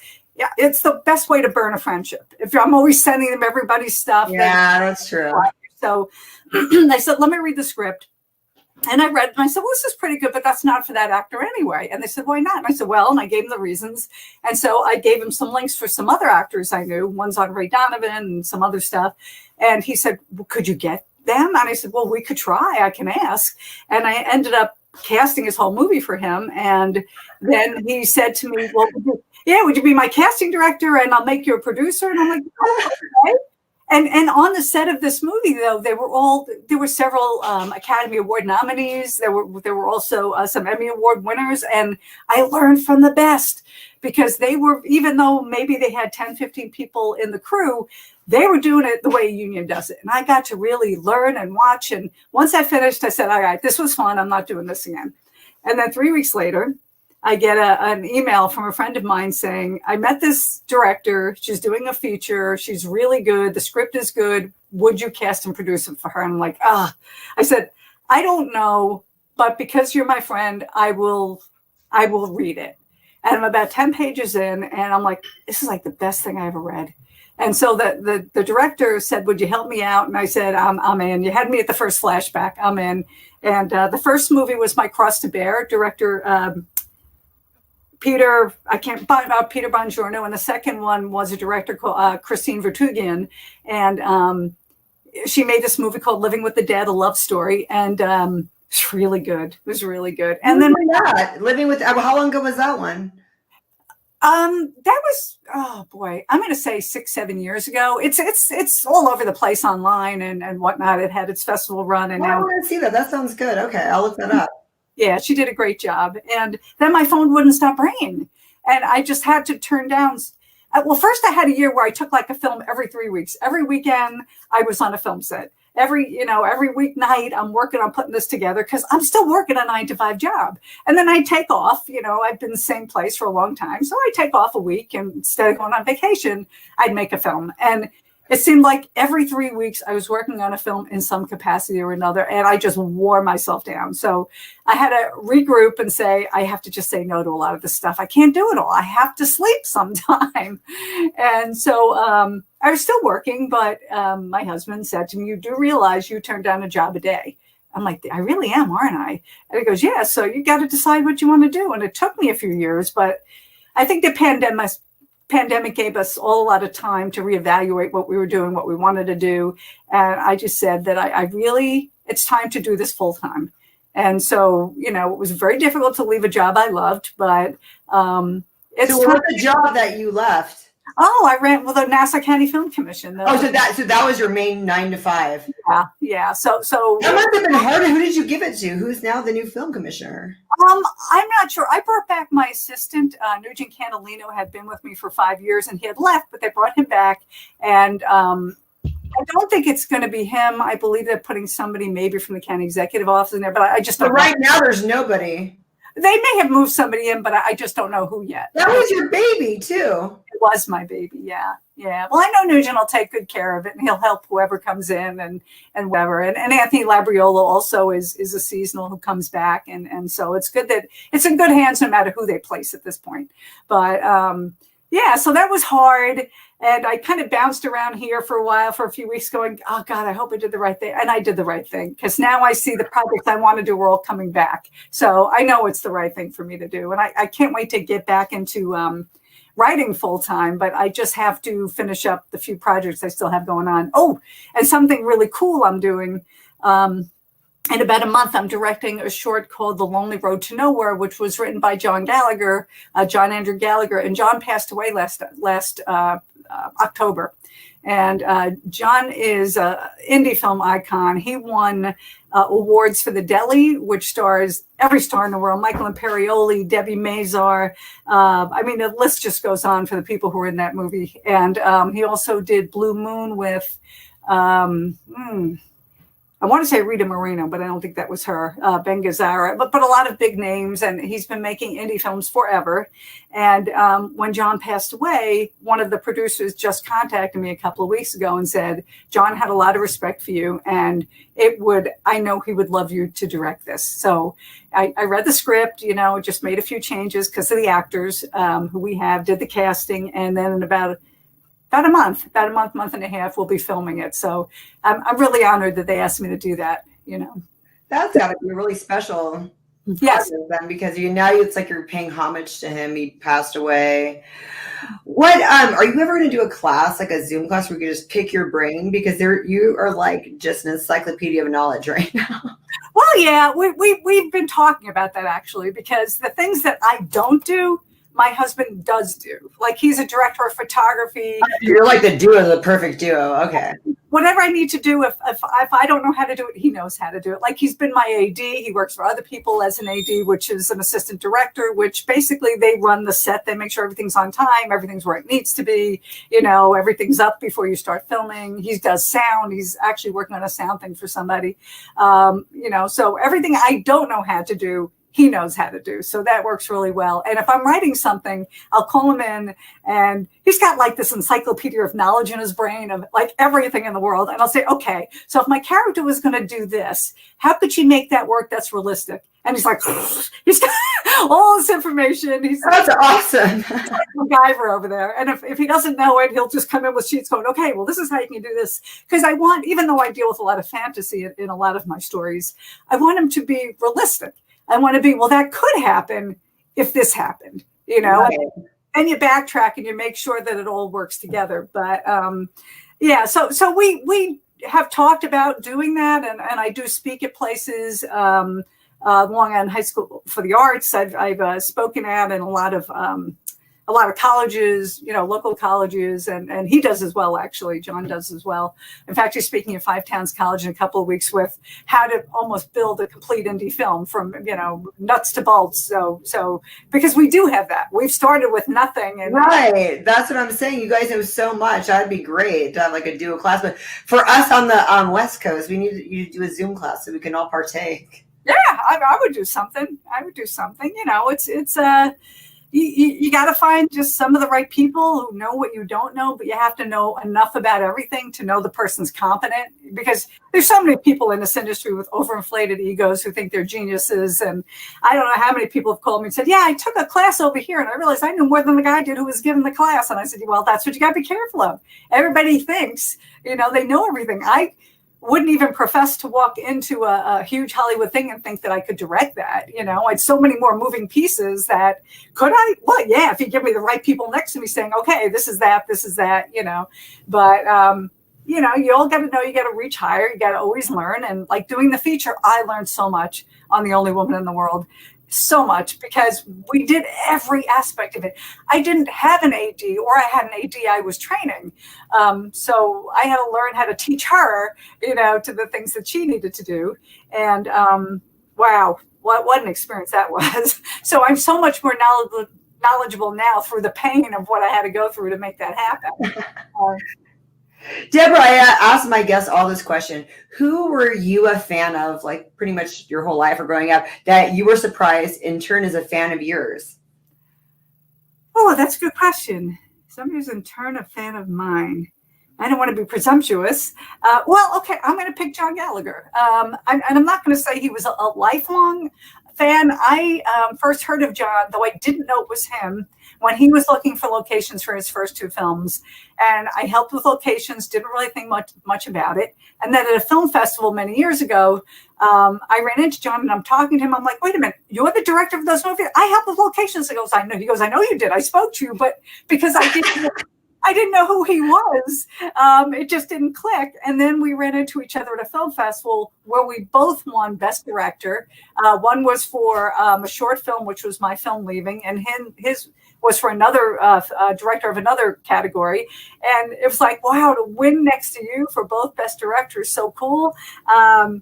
it's the best way to burn a friendship. If I'm always sending them everybody's stuff. Yeah, that's true. So I said, let me read the script. And I read, and I said, well, this is pretty good, but that's not for that actor anyway. And they said, why not? And I said, well, and I gave them the reasons. And so I gave him some links for some other actors I knew. One's on Ray Donovan and some other stuff. And he said, well, could you get them? And I said, well, we could try. I can ask. And I ended up casting his whole movie for him. And then he said to me, well, would you be my casting director and I'll make you a producer? And I'm like, oh, okay. And on the set of this movie, though, there were several Academy Award nominees. There were also some Emmy Award winners. And I learned from the best, because they were, even though maybe they had 10, 15 people in the crew, they were doing it the way a union does it. And I got to really learn and watch. And once I finished, I said, all right, this was fun. I'm not doing this again. And then 3 weeks later, I get an email from a friend of mine saying, I met this director. She's doing a feature. She's really good. The script is good. Would you cast and produce it for her? And I'm like, I said, I don't know, but because you're my friend, I will read it. And I'm about 10 pages in, and I'm like, this is like the best thing I ever read. And so the director said, would you help me out? And I said, I'm in. You had me at the first flashback. I'm in. And the first movie was My Cross to Bear, director Peter Bongiorno, and the second one was a director called Christine Vertugian, and she made this movie called Living with the Dead, a love story, and it's really good. It was really good. And then Living with, how long ago was that one? That was, oh boy, I'm going to say 6-7 years ago. It's all over the place online and whatnot. It had its festival run, and I want to see that. That sounds good. Okay, I'll look that up. Yeah, she did a great job. And then my phone wouldn't stop ringing. And I just had to turn down. Well, first I had a year where I took like a film every 3 weeks. Every weekend I was on a film set. Every weeknight I'm working on putting this together, because I'm still working a 9-to-5 job. And then I take off. I've been in the same place for a long time. So I take off a week, and instead of going on vacation, I'd make a film. And it seemed like every 3 weeks I was working on a film in some capacity or another, and I just wore myself down. So I had to regroup and say, I have to just say no to a lot of this stuff. I can't do it all. I have to sleep sometime. And so I was still working, but my husband said to me, you do realize you turn down a job a day. I'm like, I really am, aren't I? And he goes, yeah, so you got to decide what you want to do. And it took me a few years, but I think the pandemic gave us all a lot of time to reevaluate what we were doing, what we wanted to do. And I just said that I really, it's time to do this full time. And so, it was very difficult to leave a job I loved, but it's the job that you left. Oh, I ran with the Nassau County Film Commission. Oh, so that was your main 9 to 5. Yeah. So that must have been hard. Who did you give it to? Who's now the new film commissioner? I'm not sure. I brought back my assistant, Nugent Candelino, had been with me for 5 years, and he had left, but they brought him back. And I don't think it's going to be him. I believe they're putting somebody maybe from the county executive office in there, but I just don't. But right now, there's nobody. They may have moved somebody in, but I just don't know who yet. That was your baby too. It was my baby. Yeah. Well, I know Nugent will take good care of it, and he'll help whoever comes in and whatever. And Anthony Labriola also is a seasonal who comes back, and so it's good that it's in good hands no matter who they place at this point. But yeah, so that was hard. And I kind of bounced around here for a few weeks going, oh God, I hope I did the right thing. And I did the right thing, because now I see the projects I want to do are all coming back. So I know it's the right thing for me to do. And I can't wait to get back into writing full time, but I just have to finish up the few projects I still have going on. Oh, and something really cool I'm doing. In about a month, I'm directing a short called The Lonely Road to Nowhere, which was written by John Andrew Gallagher. And John passed away last October. And John is an indie film icon. He won awards for The Deli, which stars every star in the world, Michael Imperioli, Debbie Mazar. I mean, the list just goes on for the people who were in that movie. And he also did Blue Moon with, I want to say Rita Moreno, but I don't think that was her, Ben Gazzara, but a lot of big names. And he's been making indie films forever. And when John passed away, one of the producers just contacted me a couple of weeks ago and said, John had a lot of respect for you, and I know he would love you to direct this. So I read the script, just made a few changes because of the actors who we have, did the casting, and then in about a month and a half, we'll be filming it. So I'm really honored that they asked me to do that, That's got to be really special. Yes. Then, because it's like you're paying homage to him. He passed away. What are you ever going to do a class, like a Zoom class where you can just pick your brain? Because you are like just an encyclopedia of knowledge right now. Well, yeah, we've been talking about that actually, because the things that I don't do, my husband does do. Like, he's a director of photography. You're like the perfect duo. Okay. Whatever I need to do, if I don't know how to do it, he knows how to do it. Like, he's been my AD. He works for other people as an AD, which is an assistant director, which basically they run the set. They make sure everything's on time. Everything's where it needs to be. Everything's up before you start filming. He does sound. He's actually working on a sound thing for somebody. So everything I don't know how to do, he knows how to do. So that works really well. And if I'm writing something, I'll call him in, and he's got like this encyclopedia of knowledge in his brain of like everything in the world. And I'll say, okay, so if my character was going to do this, how could you make that work that's realistic? And he's like, he's got all this information. That's awesome. He's like MacGyver over there. And if he doesn't know it, he'll just come in with sheets going, okay, well, this is how you can do this. Because even though I deal with a lot of fantasy in a lot of my stories, I want them to be realistic. I want to be, well, that could happen if this happened, right. And you backtrack and you make sure that it all works together. But yeah, so we have talked about doing that, and I do speak at places, Long Island High School for the Arts. I've spoken at in a lot of colleges, local colleges, and he does as well, actually. John does as well. In fact, he's speaking at Five Towns College in a couple of weeks with how to almost build a complete indie film from, nuts to bolts. So because we do have that. We've started with nothing. And right. That's what I'm saying. You guys know so much. That'd be great to have like a duo class. But for us on the West Coast, we need you to do a Zoom class so we can all partake. Yeah, I would do something. It's you got to find just some of the right people who know what you don't know, but you have to know enough about everything to know the person's competent, because there's so many people in this industry with overinflated egos who think they're geniuses. And I don't know how many people have called me and said, yeah, I took a class over here and I realized I knew more than the guy did who was giving the class. And I said, well, that's what you got to be careful of. Everybody thinks, they know everything. I wouldn't even profess to walk into a huge Hollywood thing and think that I could direct that. I had so many more moving pieces that could I? Well, yeah, if you give me the right people next to me saying, okay, this is that, but, you all got to know, you got to reach higher. You got to always learn. And like doing the feature, I learned so much on The Only Woman in the World. so much because we did every aspect of it. I didn't have an AD, or I had an AD I was training. So I had to learn how to teach her, to the things that she needed to do. And wow, what an experience that was. So I'm so much more knowledgeable now through the pain of what I had to go through to make that happen. Debra, I asked my guests all this question. Who were you a fan of, like pretty much your whole life or growing up, that you were surprised in turn is a fan of yours? Oh, that's a good question. Somebody who's in turn a fan of mine. I don't want to be presumptuous. Well, okay, I'm going to pick John Gallagher. And I'm not going to say he was a lifelong fan. I first heard of John, though I didn't know it was him, when he was looking for locations for his first 2 films. And I helped with locations, didn't really think much about it. And then at a film festival many years ago, I ran into John and I'm talking to him. I'm like, wait a minute, you're the director of those movies? I helped with locations. He goes, I know. He goes, I know you did. I spoke to you, but because I didn't know who he was. It just didn't click. And then we ran into each other at a film festival where we both won Best Director. One was for a short film, which was my film Leaving, and his was for another director of another category. And it was like, wow, to win next to you for both Best Directors, so cool. And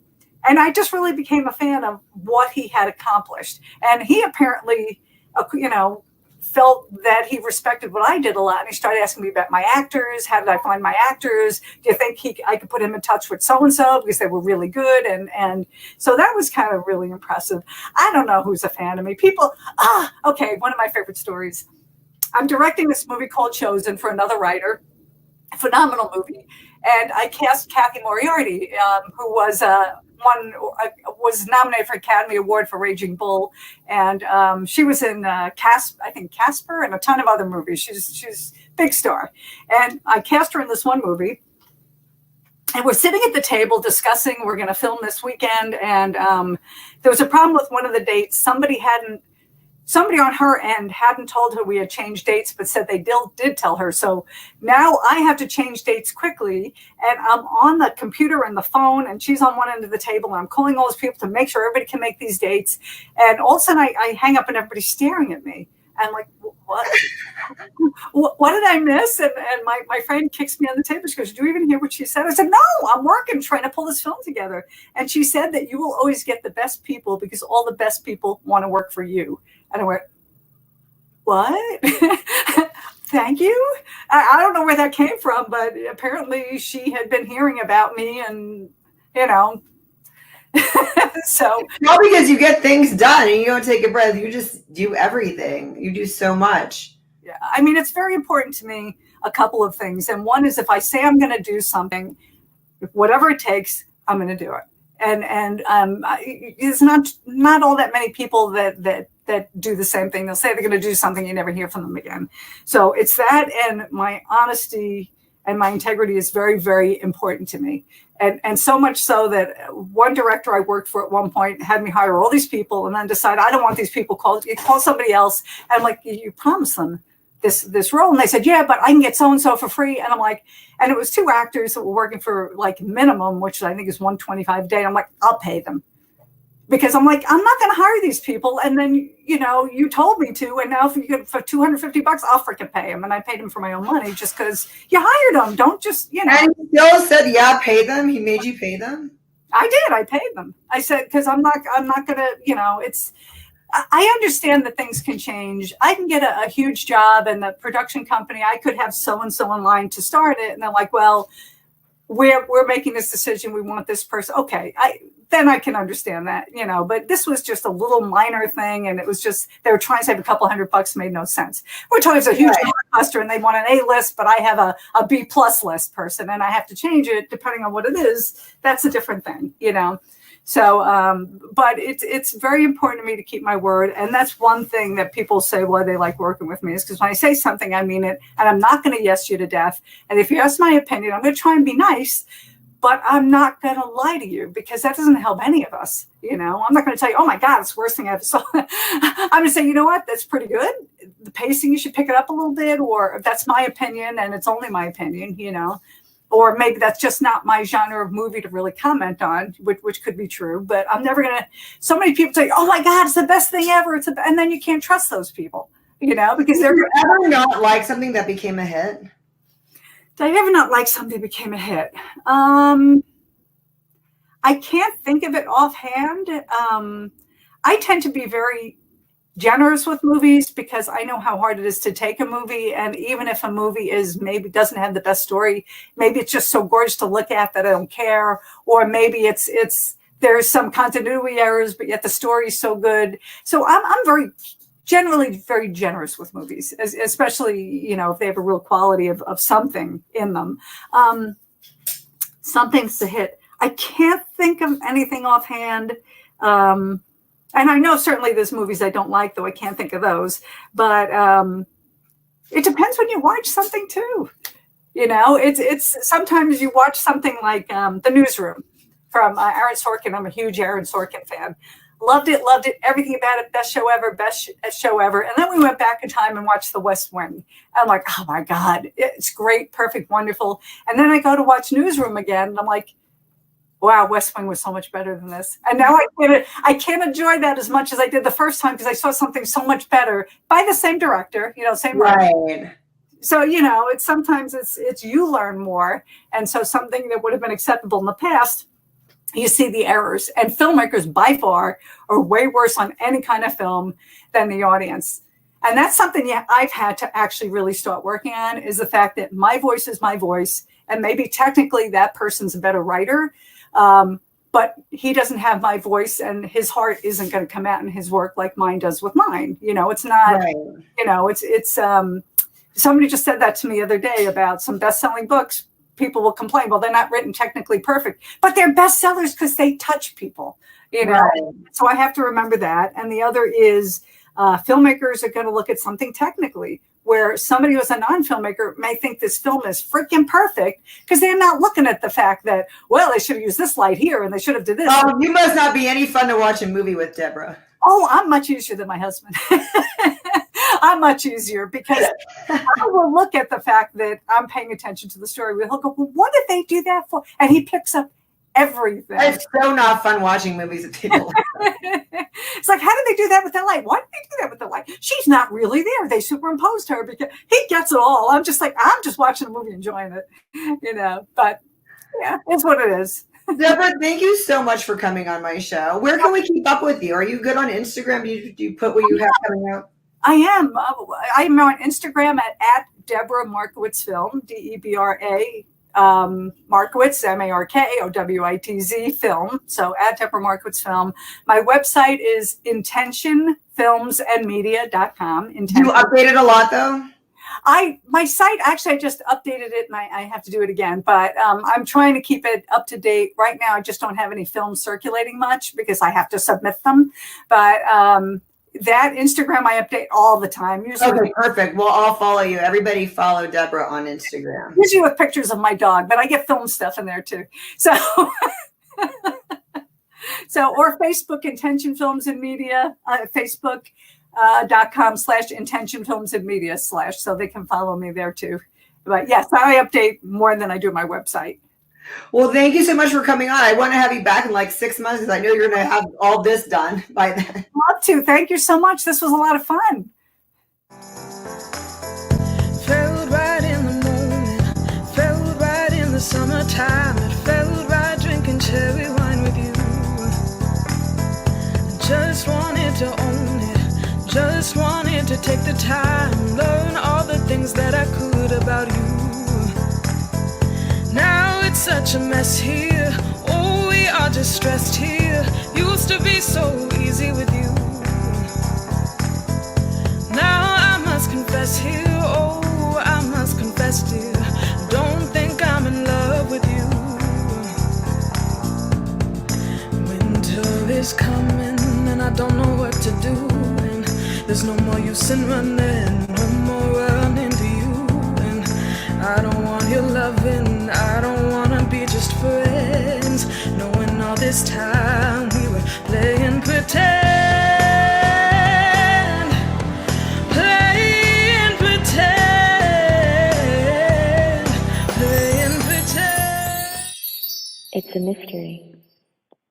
I just really became a fan of what he had accomplished. And he apparently, felt that he respected what I did a lot. And he started asking me about my actors. How did I find my actors? Do you think I could put him in touch with so-and-so because they were really good? And so that was kind of really impressive. I don't know who's a fan of me. Okay, one of my favorite stories. I'm directing this movie called Chosen for another writer, a phenomenal movie. And I cast Kathy Moriarty, who was nominated for Academy Award for Raging Bull, and she was in Casper and a ton of other movies. She's a big star, and I cast her in this one movie. And we're sitting at the table discussing we're going to film this weekend, and there was a problem with one of the dates. Somebody on her end hadn't told her we had changed dates, but said they did tell her. So now I have to change dates quickly. And I'm on the computer and the phone, and she's on one end of the table. And I'm calling all those people to make sure everybody can make these dates. And all of a sudden I hang up and everybody's staring at me. I'm like, what? What did I miss? And my friend kicks me on the table. She goes, did you even hear what she said? I said, no, I'm working, trying to pull this film together. And she said that you will always get the best people because all the best people want to work for you. And I went, what? Thank you. I don't know where that came from, but apparently she had been hearing about me and, so. Not because you get things done and you don't take a breath. You just do everything. You do so much. Yeah. I mean, it's very important to me, a couple of things. And one is if I say I'm going to do something, whatever it takes, I'm going to do it. And it's not all that many people that do the same thing. They'll say they're going to do something, you never hear from them again. So it's that, and my honesty and my integrity is very, very important to me. And so much so that one director I worked for at one point had me hire all these people and then decide I don't want these people called. You call somebody else. And I'm like, you promised them this role. And they said, yeah, but I can get so-and-so for free. And I'm like, and it was 2 actors that were working for like minimum, which I think is $125 a day. I'm like, I'll pay them. Because I'm like, I'm not going to hire these people. And then, you told me to. And now for $250, I'll freaking pay them. And I paid them for my own money just because you hired them. Don't just, And Bill said, yeah, pay them. He made you pay them? I did. I paid them. I said, because I'm not going to, I understand that things can change. I can get a huge job and the production company, I could have so-and-so in line to start it. And they're like, well, we're making this decision. We want this person. Okay. Then I can understand that, but this was just a little minor thing. And it was just, they were trying to save a couple $100, made no sense. We're talking about a huge blockbuster and they want an A list, but I have a B+ list person and I have to change it depending on what it is. That's a different thing, So, but it's very important to me to keep my word. And that's one thing that people say why they like working with me is because when I say something, I mean it. And I'm not going to yes you to death. And if you ask my opinion, I'm going to try and be nice. But I'm not going to lie to you because that doesn't help any of us. I'm not going to tell you, oh my God, it's the worst thing I ever saw. I'm going to say, you know what? That's pretty good. The pacing, you should pick it up a little bit, or that's my opinion and it's only my opinion, or maybe that's just not my genre of movie to really comment on, which could be true. But I'm never gonna. So many people say, "Oh my God, it's the best thing ever!" And then you can't trust those people, because they're. Did you ever not like something that became a hit? Did I ever not like something that became a hit? I can't think of it offhand. I tend to be very generous with movies because I know how hard it is to take a movie. And even if a movie maybe doesn't have the best story, maybe it's just so gorgeous to look at that I don't care. Or maybe there's some continuity errors, but yet the story is so good. So I'm generally very generous with movies, especially, if they have a real quality of something in them. Something's to hit. I can't think of anything offhand. And I know certainly there's movies I don't like, though I can't think of those. But it depends when you watch something too. It's sometimes you watch something like The Newsroom from Aaron Sorkin. I'm a huge Aaron Sorkin fan. Loved it, everything about it, best show ever. And then we went back in time and watched The West Wing. I'm like, oh my God, it's great, perfect, wonderful. And then I go to watch Newsroom again, and I'm like, wow, West Wing was so much better than this. And now I can't enjoy that as much as I did the first time because I saw something so much better by the same director, same right. writer. So, it's sometimes it's you learn more. And so something that would have been acceptable in the past, you see the errors. And filmmakers by far are way worse on any kind of film than the audience. And that's something I've had to actually really start working on, is the fact that my voice is my voice. And maybe technically that person's a better writer. But he doesn't have my voice, and his heart isn't going to come out in his work like mine does with mine. It's not, right. It's somebody just said that to me the other day about some best-selling books. People will complain, well, they're not written technically perfect, but they're bestsellers because they touch people, Right. So I have to remember that. And the other is filmmakers are going to look at something technically, where somebody who's a non-filmmaker may think this film is freaking perfect because they're not looking at the fact that, well, they should have used this light here and they should have did this. Oh, you must not be any fun to watch a movie with, Debra. Oh, I'm much easier than my husband. I'm much easier because I will look at the fact that I'm paying attention to the story. He'll go, well, what did they do that for? And he picks up everything. It's so not fun watching movies with people. It's like, how did they do that with that light? Why did they do that with the light? She's not really there. They superimposed her because he gets it all. I'm just watching a movie, enjoying it, but yeah, it's what it is. Debra, thank you so much for coming on my show. Where can we keep up with you? Are you good on Instagram? Do you put what you have coming out? I am. I'm on Instagram at Debra Markowitz Film, Debra Markowitz, Markowitz Film. So at Debra Markowitz Film. My website is intentionfilmsandmedia.com. Do you update it a lot though? My site, actually, I just updated it and I have to do it again, but I'm trying to keep it up to date. Right now, I just don't have any films circulating much because I have to submit them. But that Instagram, I update all the time. Usually, okay, perfect. Well, I'll follow you. Everybody follow Debra on Instagram. Usually with pictures of my dog, but I get film stuff in there too. So, or Facebook, Intention Films and Media, Facebook.com/Intention Films and Media / so they can follow me there too. But yes, I update more than I do my website. Well, thank you so much for coming on. I want to have you back in like 6 months because I know you're going to have all this done by then. Love to. Thank you so much. This was a lot of fun. Felt right in the moment, felt right in the summertime. It felt right drinking cherry wine with you. I just wanted to own it, just wanted to take the time, learn all the things that I could about you. Now it's such a mess here. Oh, we are just stressed here. Used to be so easy with you. Now I must confess here. Oh, I must confess, dear. Don't think I'm in love with you. Winter is coming and I don't know what to do. And there's no more use in running, no more running to you. And I don't want your loving, I don't wanna be just friends, knowing all this time we were playing pretend. Playing pretend. Playing pretend. It's a mystery.